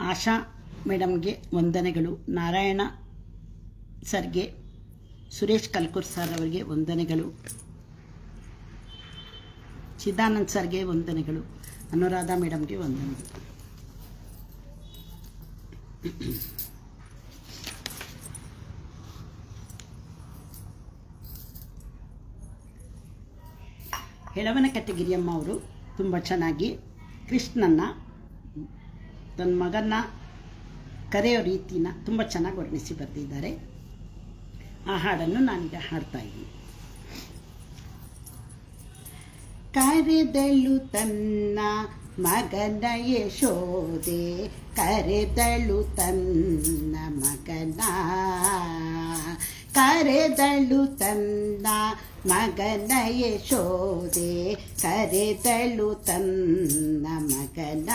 ಆಶಾ ಮೇಡಮ್ಗೆ ವಂದನೆಗಳು, ನಾರಾಯಣ ಸರ್ಗೆ, ಸುರೇಶ್ ಕಲ್ಕೂರ್ ಸರ್ ಅವರಿಗೆ ವಂದನೆಗಳು, ಚಿದಾನಂದ್ ಸರ್ಗೆ ವಂದನೆಗಳು, ಅನುರಾಧ ಮೇಡಮ್ಗೆ ವಂದನೆಗಳು. ಹೆಳವನಕಟ್ಟೆ ಗಿರಿಯಮ್ಮ ಅವರು ತುಂಬ ಚೆನ್ನಾಗಿ ಕೃಷ್ಣನ್ನ ತನ್ನ ಮಗನ್ನ ಕರೆಯೋ ರೀತಿನ ತುಂಬ ಚೆನ್ನಾಗಿ ವರ್ಣಿಸಿ ಬರೆದಿದ್ದಾರೆ. ಆ ಹಾಡನ್ನು ನಾನೀಗ ಹಾಡ್ತಾ ಇದ್ದೀನಿ. ಕರೆದಳು ತನ್ನ ಮಗನ ಯಶೋದೆ, ಕರೆದಳು ತನ್ನ ಮಗನ, ಕರೆದಳು ತನ್ನ ಮಗನ ಯಶೋದೆ, ಕರೆದಳು ತನ್ನ ಮಗನ,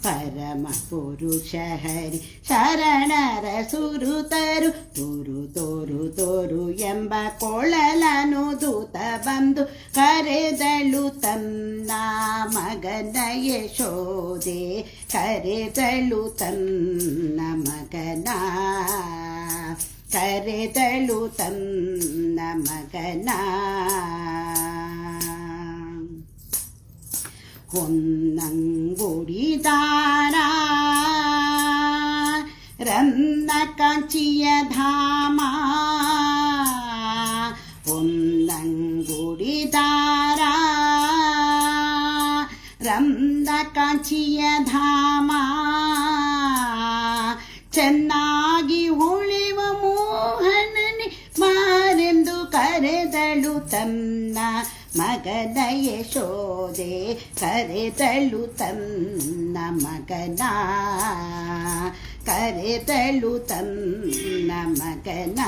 ಪರಮ ಪುರುಷ ಹರಿ ಶರಣರ ಸುರುತರು ತೋರು ತೋರು ತೋರು ಎಂಬ ಕೊಳಲನು ದೂತ ಬಂದು ಕರೆದಳು ತನ್ನ ಮಗನ ಯಶೋದೆ, ಕರೆದಳು ತನ್ನ ಮಗನ, ಕರೆದಳು ತನ್ನ ಮಗನ. ಹೊನ್ನಂಗುಡಿದಾರ ರನ್ನ ಕಾಂಚಿಯ ಧಾಮ, ಹೊನ್ನಂಗುಡಿದಾರ ರನ್ನ ಕಾಂಚಿಯ ಧಾಮ, ಚೆನ್ನಾಗಿ ಉಳಿವ ಮೋಹನನೆ ಮಾರೆಂದು ಕರೆದಳು ತನ್ನ ಮಗನ ಯಶೋದೆ ಕರೆದಳು ತನ್ನ ಮಗನ, ಕರೆದಳು ತನ್ನ ಮಗನ.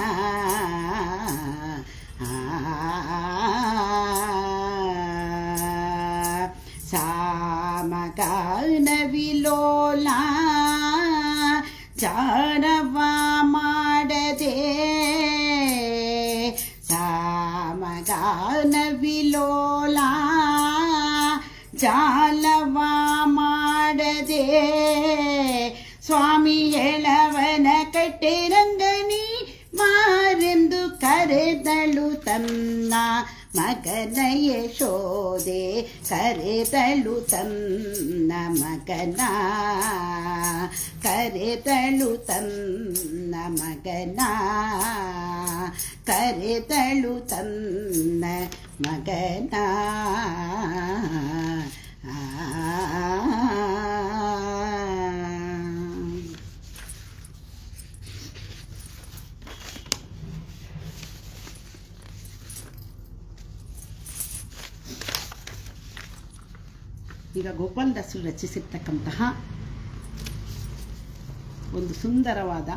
ಸಾಮಗಾನ ವಿಲೋಲ ಜಾನವ ಮಾಡದೆ, ಸಾಮಗಾನ ವಿಲೋಲ ಜಾಲವ ಮಾಡದೆ, ಸ್ವಾಮಿ ಹೇಳವನ ಕಟ್ಟೆ ರಂಗನಿ ಮಾರೆಂದು ಕರೆದಳು ತನ್ನ ಮಗನ ಯಶೋದೆ, ಕರೆದಳು ತನ್ನ ಮಗನ, ಕರೆದಳು ತನ್ನ ಮಗನ, ಕರೆದಳು ತನ್ನ ಮಗನ. ಈಗ ಗೋಪಾಲದಾಸರು ರಚಿಸಿರ್ತಕ್ಕಂತಹ ಒಂದು ಸುಂದರವಾದ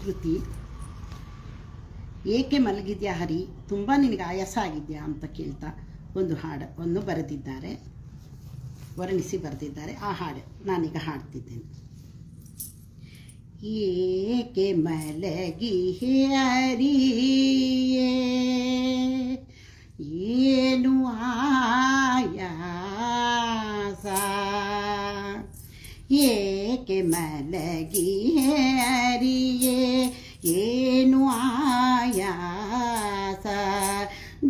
ಕೃತಿ, ಏಕೆ ಮಲಗಿದ್ಯಾ ಹರಿ, ತುಂಬ ನಿನಗೆ ಆಯಾಸ ಆಗಿದೆಯಾ ಅಂತ ಕೇಳ್ತಾ ಒಂದು ಹಾಡನ್ನು ಬರೆದಿದ್ದಾರೆ, ವರ್ಣಿಸಿ ಬರೆದಿದ್ದಾರೆ. ಆ ಹಾಡು ನಾನೀಗ ಹಾಡ್ತಿದ್ದೇನೆ. ಏಕೆ ಮಲಗಿ ಹರಿಯೇ, ಏನು ಆಯಾಸ, ಏಕೆ ಮಲಗಿ ಹರಿಯೇ, ಏನು ಆಯಾಸ,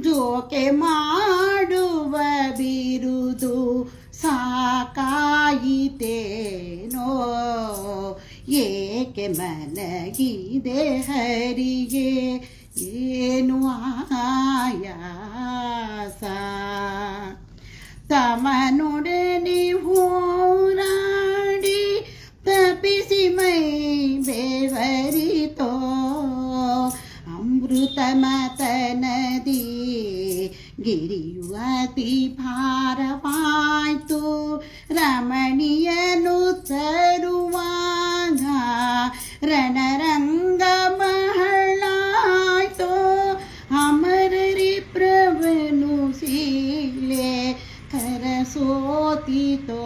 ಜೋಕೆ ಮಾಡುವ ಬಿರುದು ಸಾಕಾಯಿತೇನೋ, ಏಕೆ ಮಲಗಿದೆ ಹರಿಯೇ, ಏನು ಆಯಾಸ, ತಮನೊಡನೆ ಹೋರಾಡಿ ತಪಿಸಿ ಮೈ ಬೆವರಿತೋ, ಅಮೃತ ಮತನದಿ ಗಿರಿಯು ಅತಿ ಭಾರವಾಯ್ತು, ರಮಣಿಯನು ತರುವಾಗ ರಣರಂಗ ಬಹಳಾಯ್ತು, ಅಮರರಿ ಪ್ರವನು ಸೀಳೆ ಕರಸೋತಿತೋ,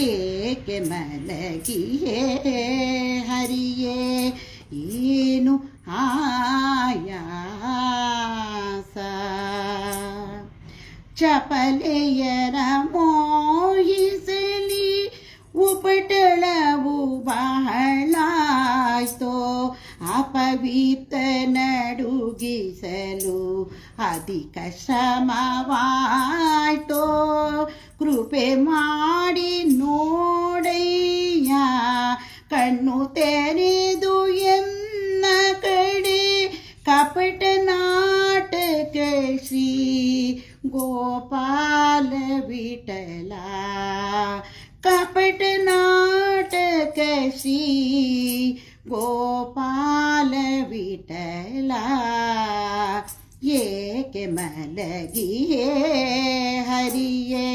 ಏಕೆ ಮಲಗಿಯೇ ಹರಿಯೇ, ಏನು ಆಯಾಸ, ಚಪಲೆಯರ ಮೋಹಿಸಲಿ ಉಪಟಳವು ಬಹಳಾಯ್ತೋ, ಅಪವಿತ್ರ ನಡುಗಿಸಲು ಅಧಿಕ ಶ್ರಮವಾಯ್ತೋ, ಕೃಪೆ ಮಾಡಿ ನೋಡಯ್ಯ ಕಣ್ಣು ತೆರೆದು ಎನ್ನ ಕಡೆ, ಕಪಟ ನಾಟಕ ಶ್ರೀ ಗೋಪಾಲ ವಿಠಲ, ಕಪಟ ನಾಟಕ ಶ್ರೀ ಗೋಪಾಲ ವಿಠಲ, ಏಕೆ ಮಲಗಿಯೇ ಹರಿಯೇ,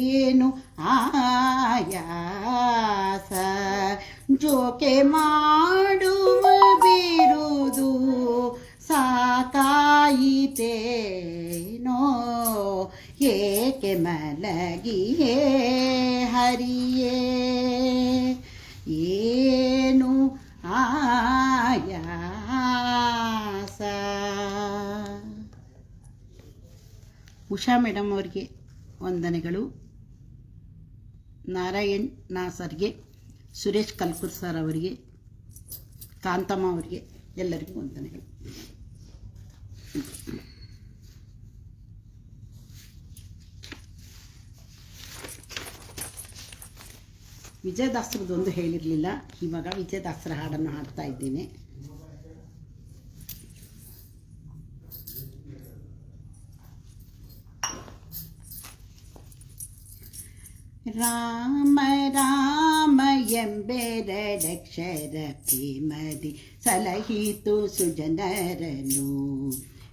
ಏನು ಆಯಾಸ, ಜೋಕೆ ಮಾಡುವ ಬಿರುದು ಸಾಕಾಯಿತೇನೋ, ಏಕೆ ಮಲಗಿಯೇ ಹರಿಯೇ, ಏನು ಆಯಾಸ. ಉಷಾ ಮೇಡಮ್ ಅವರಿಗೆ ವಂದನೆಗಳು, ನಾರಾಯಣ್ ನಾಸರ್ಗೆ, ಸುರೇಶ್ ಕಲ್ಕೂರ್ ಸರ್ ಅವರಿಗೆ, ಕಾಂತಮ್ಮ ಅವರಿಗೆ ಎಲ್ಲರಿಗೂ ವಂದನೆಗಳು. ವಿಜಯದಾಸರದೊಂದು ಹೇಳಿರಲಿಲ್ಲ, ಇವಾಗ ವಿಜಯದಾಸರ ಹಾಡನ್ನು ಹಾಡ್ತಾ ಇದ್ದೇನೆ. ರಾಮ ರಾಮ ಎಂಬೆರಡಕ್ಷರ ಪ್ರೇಮದಿ ಸಲಹಿತು ಸುಜನರನು,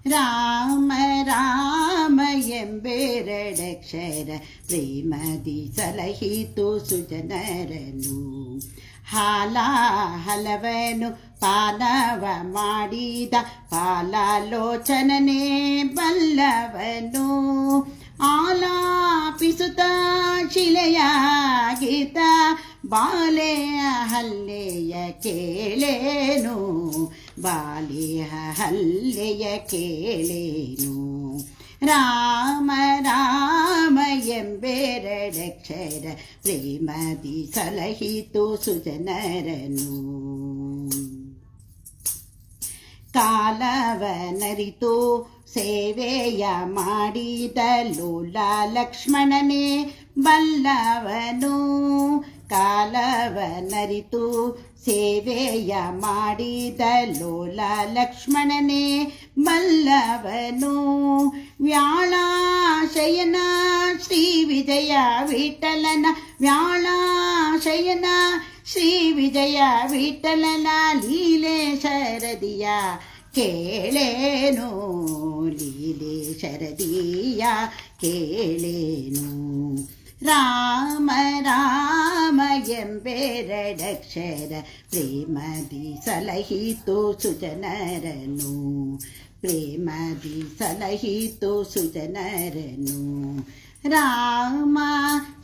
ರಾಮ ರಾಮ ಎಂಬೆರಡಕ್ಷರ ಪ್ರೇಮದಿ ಸಲಹಿತು ಸುಜನರನು. ಹಾಲ ಹಲವನು ಪಾನವ ಮಾಡಿದ ಪಾಲಾಲೋಚನನೇ ಬಲ್ಲವನು. ಆಲಾಪಿಸುತ್ತ ಶಿಲೆಯಾಗಿದ್ದ ಬಾಲೆಯ ಹಲ್ಲೆಯ ಕೇಳೇನು, ಬಾಲೆಯ ಹಲ್ಲೆಯ ಕೇಳೇನು. ರಾಮ ರಾಮ ಎಂಬೆರಡಕ್ಷರ ಪ್ರೇಮದಿ ಸಲಹಿತು ಸುಜನರನು. ಕಾಲವನರಿತು ಸೇವೆಯ ಮಾಡಿದ ಲೋಲ ಲಕ್ಷ್ಮಣನೇ ಬಲ್ಲವನು. ಕಾಲವನರಿತು ಸೇವೆಯ ಮಾಡಿದ ಲೋಲ ಲಕ್ಷ್ಮಣನೇ ಬಲ್ಲವನು. ವ್ಯಾಳಾಶಯನ ಶ್ರೀ ವಿಜಯ ವಿಠಲನ, ವ್ಯಾಳಾಶಯನ ಶ್ರೀ ವಿಜಯ ವಿಠಲನ ಲೀಲೆ ಶರದಿಯ ಕೇಳೇನು, ಲೀಲೆ ಶರದಿಯ ಕೇಳೇನು. ರಾಮ ರಾಮ ಎಂಬೆರಡಕ್ಷರ ಪ್ರೇಮದಿ ಸಲಹಿತು ಸುಜನರನು. ಪ್ರೇಮದಿ ಸಲಹಿತು ಸುಜನರನು. ರಾಮ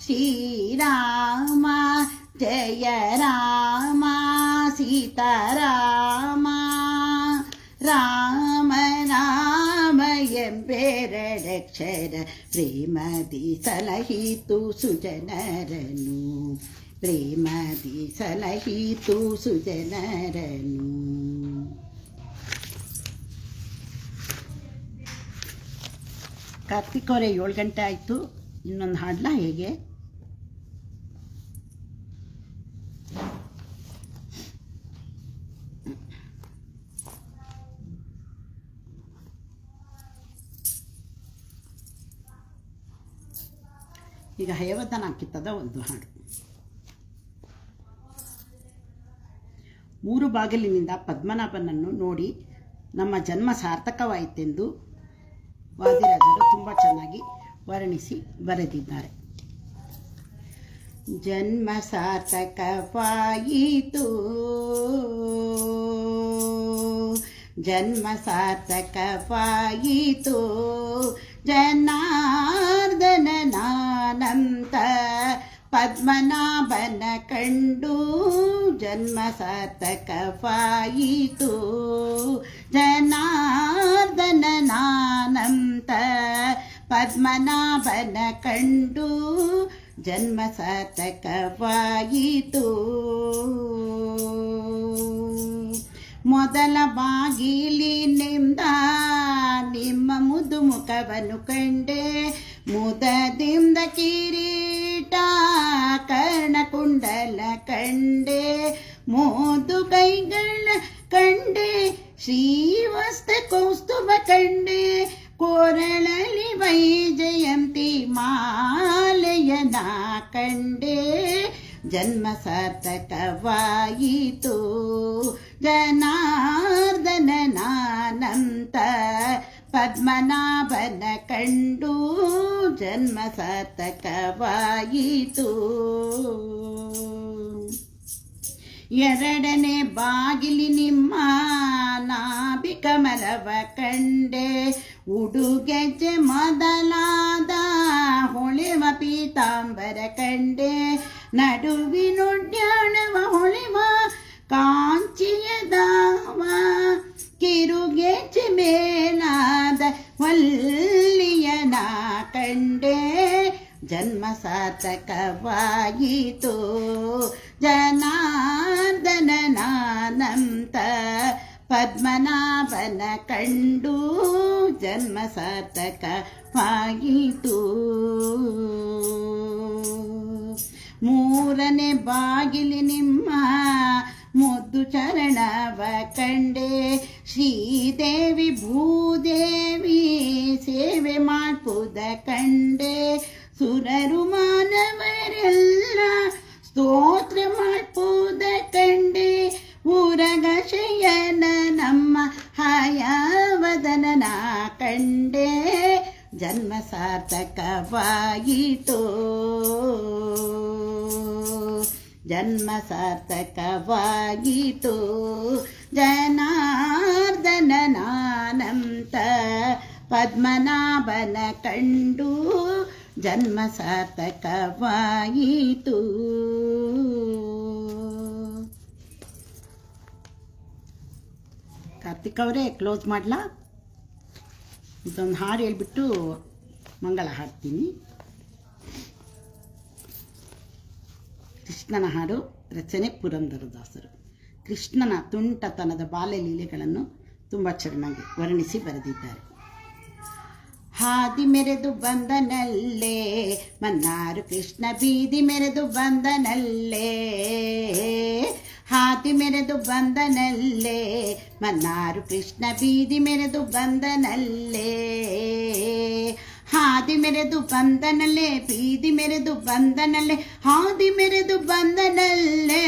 ಶ್ರೀರಾಮ ಜಯ ರಾಮ ಸೀತಾರಾಮ. ರಾಮ ರಾಮ ಎಂಬೆರಡಕ್ಷರ ಪ್ರೇಮದಿ ಸಲಹಿತು ಸುಜನರನು. ಪ್ರೇಮದಿ ಸಲಹಿತು ಸುಜನರನು. ಕಾರ್ತಿಕ್ ಅವರೇ 7 ಗಂಟೆ ಆಯಿತು. ಇನ್ನೊಂದು ಹಾಡಲಾ ಹೇಗೆ? ಈಗ ಹಯವದನ ಕಿತ್ತದ ಒಂದು ಹಾಡು. 3 ಬಾಗಿಲಿನಿಂದ ಪದ್ಮನಾಭನನ್ನು ನೋಡಿ ನಮ್ಮ ಜನ್ಮ ಸಾರ್ಥಕವಾಯಿತೆಂದು ವಾದಿರಾಜರು ತುಂಬ ಚೆನ್ನಾಗಿ ವರ್ಣಿಸಿ ಬರೆದಿದ್ದಾರೆ. ಜನ್ಮ ಸಾರ್ಥಕವಾಯಿತು, ಜನ್ಮ ಸಾರ್ಥಕವಾಯಿತು, ಜನಾರ್ದನನಾನಂತ ಪದ್ಮನಾಭನ ಕಂಡು ಜನ್ಮ ಸಾರ್ಥಕವಾಯಿತು. ಜನಾರ್ದನನಾನಂತ ಪದ್ಮನಾಭನ ಕಂಡು ಜನ್ಮ ಸಾರ್ಥಕವಾಯಿತು. ಮೊದಲ ಬಾಗಿಲಿನಿಂದ ನಿಮ್ಮ ಮುದು ಮುಖವನ್ನು ಕಂಡೆ, ಮುದದಿಂದ ಕಿರೀಟ ಕರ್ಣಕುಂಡಲ ಕಂಡೆ, ಮೋದು ಕೈಗಳ ಕಂಡೆ, ಶ್ರೀವಸ್ತ್ರ ಕೌಸ್ತುಭ ಕಂಡೆ, ಕೊರಳಲಿ ವೈಜಯಂತಿ ಮಾಲೆಯನ ಕಂಡೆ. ಜನ್ಮ ಸಾರ್ಥಕವಾಯಿತು, ಜನಾರ್ದನನಾನಂತ ಪದ್ಮನಾಭನ ಕಂಡು ಜನ್ಮ ಸಾರ್ಥಕವಾಯಿತು. ಎರಡನೇ ಬಾಗಿಲಿ ನಿಮ್ಮ ನಾಭಿ ಕಮಲವ ಕಂಡೆ, ಉಡುಗೆಜ್ಜೆ ಮೊದಲಾದ ಹೊಳೆವ ಪೀತಾಂಬರ ಕಂಡೆ, ನಡುವಿನೊಡ್ಯಾಣವ ಹೊಳೆವ ಕಾಂಚಿಯ ದಾವ, ಕಿರುಗೆಜ್ಜೆ ಮೇಲಾದ ವಲ್ಲಿಯನ ಕಂಡೆ. ಜನ್ಮ ಸಾರ್ಥಕವಾಯಿತು, ಜನಾರ್ದನನಾನಂತ ಪದ್ಮನಾಭನ ಕಂಡು ಜನ್ಮ ಸಾರ್ಥಕವಾಯಿತು. ಮೂರನೇ ಬಾಗಿಲಿ ನಿಮ್ಮ ಮುದ್ದು ಚರಣವ ಕಂಡೆ, ಶ್ರೀದೇವಿ ಭೂದೇವಿ ಸೇವೆ ಮಾಡ್ಪುದ ಕಂಡೆ, ಸುರರು ಮಾನವರೆಲ್ಲ ಸ್ತೋತ್ರ ಮಾಡ್ಪುದ ಕಂಡೆ, ಊರಗ ಶಯನ ನಮ್ಮ ಹಯವದನ ಸಾರ್ಥಕವಾಯಿತೋ ಜನ್ಮ ಸಾರ್ಥಕವಾಯಿತು ಜನಾರ್ದನನಾನಂತ ಪದ್ಮನಾಭನ ಕಂಡು ಜನ್ಮ ಸಾರ್ಥಕವಾಯಿತು. ಕಾರ್ತಿಕ್ ಅವರೇ ಕ್ಲೋಸ್ ಮಾಡಲಾ? ಇದೊಂದು ಹಾಡು ಹೇಳ್ಬಿಟ್ಟು ಮಂಗಳ ಹಾಡ್ತೀನಿ. ಕೃಷ್ಣನ ಹಾಡು, ರಚನೆ ಪುರಂದರದಾಸರು. ಕೃಷ್ಣನ ತುಂಟತನದ ಬಾಲ್ಯಲೀಲೆಗಳನ್ನು ತುಂಬ ಚೆನ್ನಾಗಿ ವರ್ಣಿಸಿ ಬರೆದಿದ್ದಾರೆ. ಹಾದಿ ಮೆರೆದು ಬಂದನಲ್ಲೇ ಮನ್ನಾರು ಕೃಷ್ಣ ಬೀದಿ ಮೆರೆದು ಬಂದನಲ್ಲೇ, ಹಾದಿ ಮೆರೆದು ಬಂದನಲ್ಲೇ ಮನ್ನಾರು ಕೃಷ್ಣ ಬೀದಿ ಮೆರೆದು ಬಂದನಲ್ಲೇ, ಹಾದಿ ಮೆರೆದು ಬಂದನಲ್ಲೇ ಬೀದಿ ಮೆರೆದು ಬಂದನಲ್ಲೇ, ಹಾದಿ ಮೆರೆದು ಬಂದನಲ್ಲೇ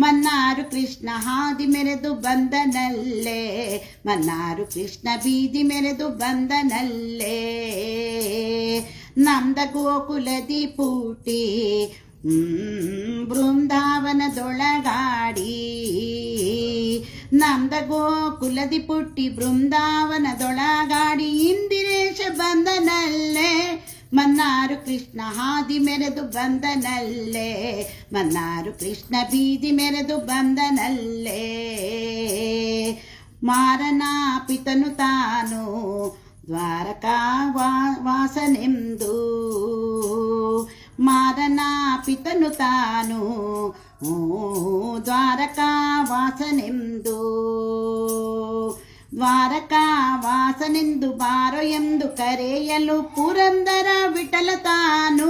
ಮನ್ನಾರು ಕೃಷ್ಣ ಹಾದಿ ಮೆರೆದು ಬಂದನಲ್ಲೇ, ಮನ್ನಾರು ಕೃಷ್ಣ ಬೀದಿ ಮೆರೆದು ಬಂದನಲ್ಲೇ. ನಂದ ಗೋಕುಲದಿ ಪೂಟಿ ಬೃಂದಾವನದೊಳಗಾಡಿ, ನಂದ ಗೋಕುಲದಿ ಪುಟ್ಟಿ ಬೃಂದಾವನದೊಳಗಾಡಿ, ಇಂದಿರೇಶ ಬಂದನಲ್ಲೇ ಮನ್ನಾರು ಕೃಷ್ಣ ಹಾದಿ ಮೆರೆದು ಬಂದನಲ್ಲೇ, ಮನ್ನಾರು ಕೃಷ್ಣ ಬೀದಿ ಮೆರೆದು ಬಂದನಲ್ಲೇ. ಮಾರನ ಪಿತನು ತಾನು ದ್ವಾರಕಾ ವಾಸನೆಂದು, ಮಾರನ ಪಿತನು ತಾನು ದ್ವಾರಕಾ ವಾಸನೆಂದು, ದ್ವಾರಕಾ ವಾಸನೆಂದು ಬಾರೋ ಎಂದು ಕರೆಯಲು ಪುರಂದರ ವಿಠಲ ತಾನು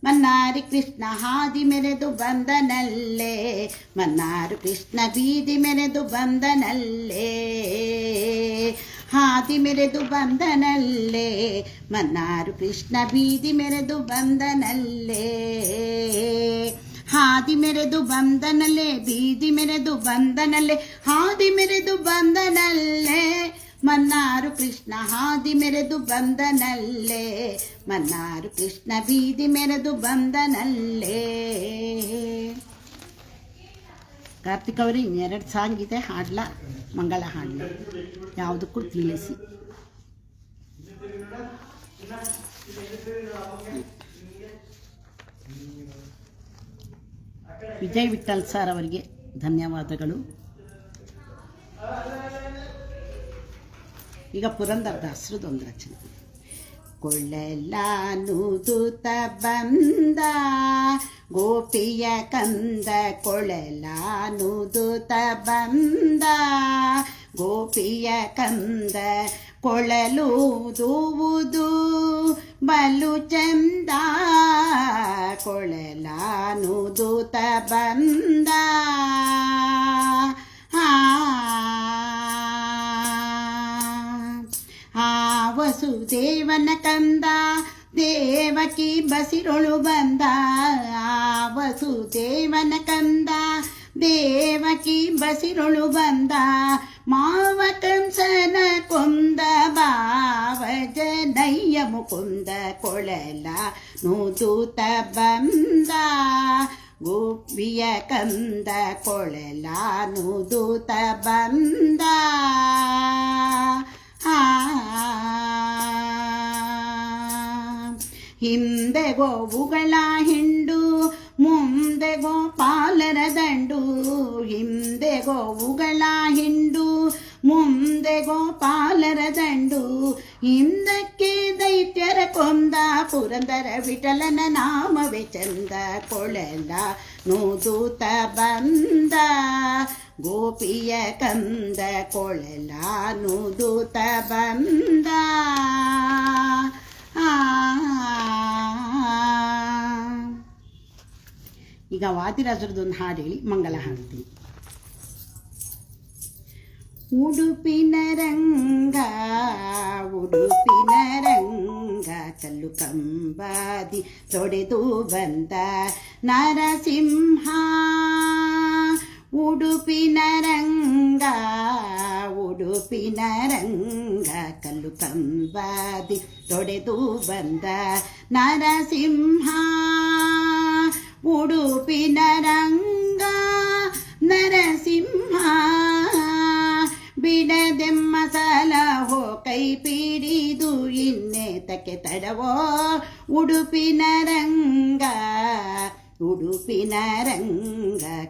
ಮನ್ನಾರಿ ಕೃಷ್ಣ ಹಾದಿ ಮೆರೆದು ಬಂದನಲ್ಲೇ, ಮನ್ನಾರು ಕೃಷ್ಣ ಬೀದಿ ಮೆರೆದು ಬಂದನಲ್ಲೇ, ಹಾದಿ ಮೆರೆದು ಬಂದನಲ್ಲೇ ಮನ್ನಾರು ಕೃಷ್ಣ ಬೀದಿ ಮೆರೆದು ಬಂದನಲ್ಲೇ, ಹಾದಿ ಮೆರೆದು ಬಂದನಲ್ಲೇ ಬೀದಿ ಮೆರೆದು ಬಂದನಲ್ಲೇ, ಹಾದಿ ಮೆರೆದು ಬಂದನಲ್ಲೇ ಮನ್ನಾರು ಕೃಷ್ಣ ಹಾದಿ ಮೆರೆದು ಬಂದನಲ್ಲೇ, ಮನ್ನಾರು ಕೃಷ್ಣ ಬೀದಿ ಮೆರೆದು ಬಂದನಲ್ಲೇ. ಕಾರ್ತಿಕ್ ಅವರು ಇನ್ನೆರಡು ಸಾಂಗ್ ಇದೆ, ಹಾಡ್ಲಾ? ಮಂಗಳ ಹಾಡ್ಲ ಯಾವುದಕ್ಕೂ ತಿಳಿಸಿ. ವಿಜಯ್ ವಿಠಲ್ ಸರ್ ಅವರಿಗೆ ಧನ್ಯವಾದಗಳು. ಈಗ ಪುರಂದರದಾಸರದೊಂದು ರಚನೆ. ಕೊಳ್ಳಲಾನುದುತ ಬಂದ ಗೋಪಿಯ ಕಂದ, ಕೊಳ್ಳಲಾನುದುತ ಬಂದ ಗೋಪಿಯ ಕಂದ, ಕೊಳಲೂದುವುದು ಬಲು ಚಂದ, ಕೊಳಲಾನುದುತ ಬಂದ ವಸುದೇವನ ಕಂದ, ದೇವಕಿ ಬಸಿರೊಳು ಬಂದ, ವಸುದೇವನ ಕಂದ ದೇವಕಿ ಬಸಿರೊಳು ಬಂದ, ಮಾವ ಕಂಸನ ಕೊಂದ ಭಾವ ಜನಯ್ಯ ಮುಕುಂದ, ಕೊಳಲ ನೂದೂತ ಬಂದ ಗೋಪಿಯ ಕಂದ, ಕೊಳಲ ನೂದೂತ ಬಂದ. ಹಿಂದೆ ಗೋವುಗಳ ಹಿಂಡು ಮುಂದೆ ಗೋಪಾಲರ ದಂಡು, ಹಿಂದೆ ಗೋವುಗಳ ಹಿಂಡು ಮುಂದೆ ಗೋಪಾಲರ ದಂಡು, ಹಿಂದಕ್ಕೆ ದೈತ್ಯರ ಕೊಂದ ಪುರಂದರ ವಿಠಲನ ನಾಮವೇ ಚಂದ, ಕೊಳಲ ನೂದೂತ ಬಂದ ಗೋಪಿಯ ಕಂದ, ಕೊಳಲ ನೂದೂತ ಬಂದ. ಈಗ ವಾದಿರಾಜರದೊಂದು ಹಾಡು ಹೇಳಿ ಮಂಗಳ ಹಾಡ್ತೀನಿ. ಉಡುಪಿನ ರಂಗ ಉಡುಪಿನ ರಂಗ, ಕಲ್ಲು ಕಂಬಾದಿ ತೊಡೆದು ಬಂದ ನರಸಿಂಹ, ಉಡುಪಿನ ರಂಗ ಕಲ್ಲು ಕಂಬದಿ ತೊಡೆದು ಬಂದ ನರಸಿಂಹ. ಉಡುಪಿನ ರಂಗ ನರಸಿಂಹ ಬಿಡದೆಮ್ಮ ಸಲಹೋ ಕೈ ಪಿಡಿದು ಇನ್ನೇತಕ್ಕೆ ತಡವೋ. ಉಡುಪಿನ ರಂಗ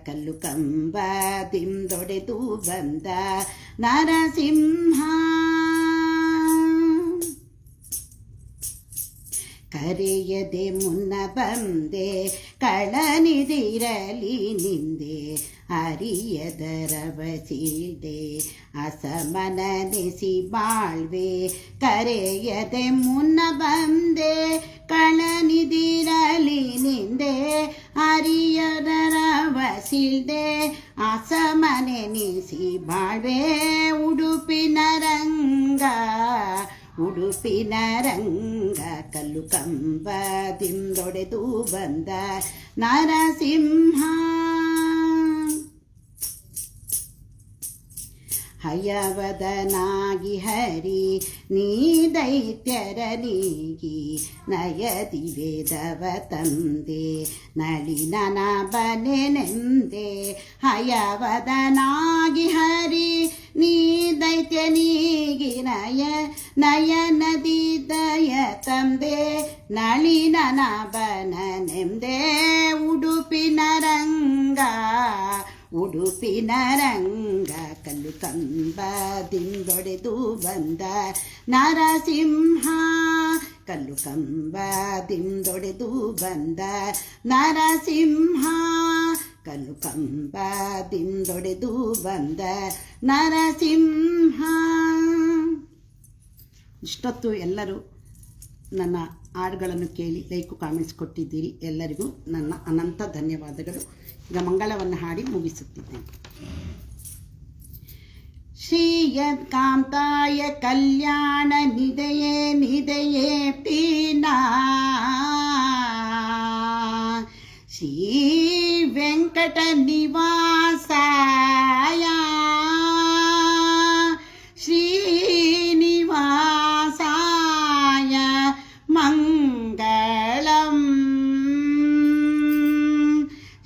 ಕಲ್ಲು ಕಂಬದಿಂದೊಡೆದು ಬಂದ ನರಸಿಂಹ. ಕರೆಯದೆ ಮುನ್ನ ಬಂದೆ ಕಳನಿದಿರಲಿ ನಿಂದೆ ಅರಿಯದರವಸಿದೆ ಅಸಮನನೆಸಿ ಬಾಳ್ವೆ. ಕರೆಯದೆ ಮುನ್ನ ಬಂದೆ ಕಳನಿದಿರಲಿ ನಿಂದೆ ಅರಿಯದರವಸಿದೆ ಅಸಮನೆನಿಸಿ ಬಾಳ್ವೆ. ಉಡುಪಿನ ರಂಗ ಕಲ್ಲು ಕಂಬದಿಂದೊಡೆದು ಬಂದ ನರಸಿಂಹ. ಹಯವದನಾಗಿ ಹರಿ ನೀ ದೈತ್ಯರ ನೀಗಿ ನಯದಿ ವೇದವ ತಂದೆ ನಳಿನನ ಬನೆನೆಂದೆ. ಹಯವದನಾಗಿ ಹರಿ ನೀ ದೈತ್ಯನಿಗಿ ನಯನದಿ ದಯ ತಂದೆ ನಳಿನನ ಬನನೆಂದೆ. ಉಡುಪಿನ ರಂಗ ಕಲ್ಲು ಕಂಬದಿಂದೊಡೆದು ಬಂದ ನರಸಿಂಹ. ಕಲ್ಲು ಕಂಬದಿಂದೊಡೆದು ಬಂದ ನರಸಿಂಹ. ಕಲ್ಲು ಕಂಬದಿಂದೊಡೆದು ಬಂದ ನರಸಿಂಹ. ಇಷ್ಟೊತ್ತು ಎಲ್ಲರೂ ನನ್ನ ಹಾಡುಗಳನ್ನು ಕೇಳಿ ಲೈಕು ಕಾಮೆಂಟ್ಸ್ ಕೊಟ್ಟಿದ್ದೀರಿ. ಎಲ್ಲರಿಗೂ ನನ್ನ ಅನಂತ ಧನ್ಯವಾದಗಳು. ಈಗ ಮಂಗಳವನ್ನು ಹಾಡಿ ಮುಗಿಸುತ್ತಿದ್ದೇನೆ. ಶ್ರೀಯತ್ಕಾಂತಾಯ ಕಲ್ಯಾಣ ನಿಧಯೇ ಪೀನಾ ಶ್ರೀ ವೆಂಕಟ ನಿವಾಸಾಯ ಶ್ರೀನಿವಾಸಾಯ ಮಂಗಳಂ.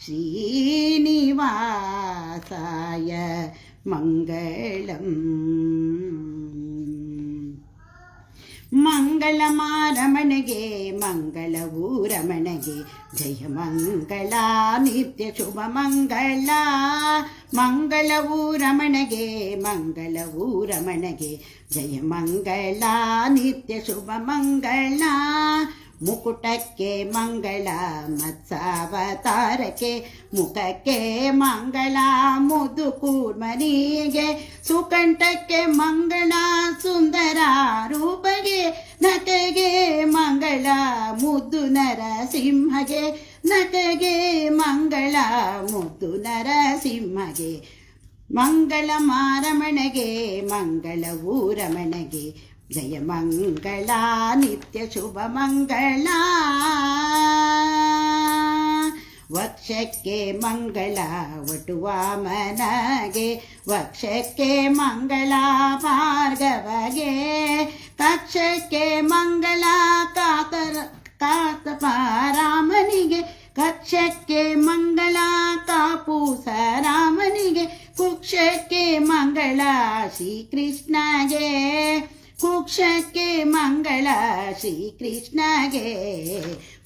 ಶ್ರೀನಿವಾಸಾಯ ಮಂಗಳಂ. ಮಂಗಳಮಾರಮಣೆಗೆ ಮಂಗಳವೂ ರಮಣೆಗೆ ಜಯ ಮಂಗಳ ನಿತ್ಯ ಶುಭ ಮಂಗಳ. ಮಂಗಳವೂ ರಮಣೆಗೆ ಮಂಗಳವೂ ರಮಣೆಗೆ ಜಯ ಮಂಗಳ ನಿತ್ಯ ಶುಭ ಮಂಗಳ. ಮುಕುಟಕ್ಕೆ ಮಂಗಳ ಮತ್ಸಾವತಾರಕ್ಕೆ ಮುಖಕ್ಕೆ ಮಂಗಳ ಮುದು ಕೂರ್ಮನಿಗೆ ಸುಕಂಠಕ್ಕೆ ಮಂಗಳ ಸುಂದರ ರೂಪಗೆ ನಟಗೆ ಮಂಗಳ ಮುದ್ದು ನರಸಿಂಹಗೆ ನಟಗೆ ಮಂಗಳ ಮುದ್ದು ನರಸಿಂಹಗೆ. ಮಂಗಳ ಮಾರಮಣೆಗೆ ಮಂಗಳವೂ ರಮಣೆಗೆ ಜಯ ಮಂಗಳ ನಿತ್ಯ ಶುಭ ಮಂಗಳ. ವಕ್ಷಕ್ಕೆ ಮಂಗಳ ವಟುವಾಮನಗೆ ವಕ್ಷಕ್ಕೆ ಮಂಗಳ ಭಾರ್ಗವಗೆ ಕಕ್ಷಕ್ಕೆ ಮಂಗಳ ಕಾತಪಾರಾಮನಿಗೆ ಕಕ್ಷಕ್ಕೆ ಮಂಗಳ ಕಾಪೂಸ ರಾಮನಿಗೆ ಕುಕ್ಷಕ್ಕೆ ಮಂಗಳ ಶ್ರೀಕೃಷ್ಣಗೆ ಕುಕ್ಷಕ್ಕೆ ಮಂಗಳ ಶ್ರೀಕೃಷ್ಣಗೆ.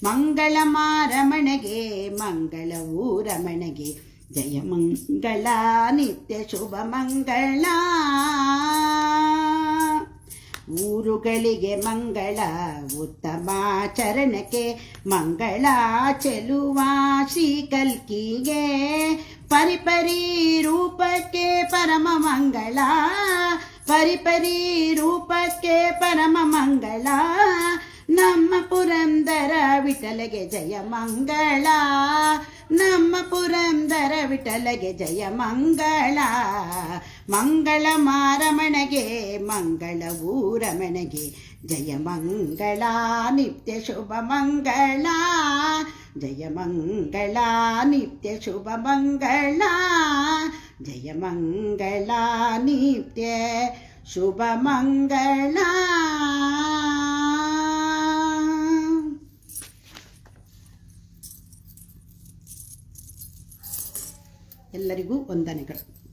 ಮಂಗಳ ಮಾರಮಣೆಗೆ ಮಂಗಳವೂ ರಮಣೆಗೆ ಜಯ ಮಂಗಳ ನಿತ್ಯ ಶುಭ ಮಂಗಳ. ಊರುಗಳಿಗೆ ಮಂಗಳ ಉತ್ತಮಾಚರಣಕ್ಕೆ ಮಂಗಳ ಚೆಲುವ ಶ್ರೀಕಲ್ಕಿಗೆ ಪರಿಪರಿ ರೂಪಕ್ಕೆ ಪರಮ ಮಂಗಳ ಪರಿಪರಿ ರೂಪಕ್ಕೆ ಪರಮ ಮಂಗಳ. ನಮ್ಮ ಪುರಂದರ ವಿಠಲಗೆ ಜಯ ಮಂಗಳ ನಮ್ಮ ಪುರಂದರ ವಿಠಲಗೆ ಜಯ ಮಂಗಳ. ಮಂಗಳ ಮಾರಮಣೆಗೆ ಮಂಗಳವೂ ರಮಣೆಗೆ ಜಯ ಮಂಗಳ ನಿತ್ಯ ಶುಭ ಮಂಗಳ ಜಯ ಮಂಗಳ ನಿತ್ಯ ಶುಭ ಮಂಗಳ ಜಯ ಮಂಗಳ ನಿತ್ಯ ಶುಭ ಮಂಗಳ. ಎಲ್ಲರಿಗೂ ವಂದನೆಗಳು.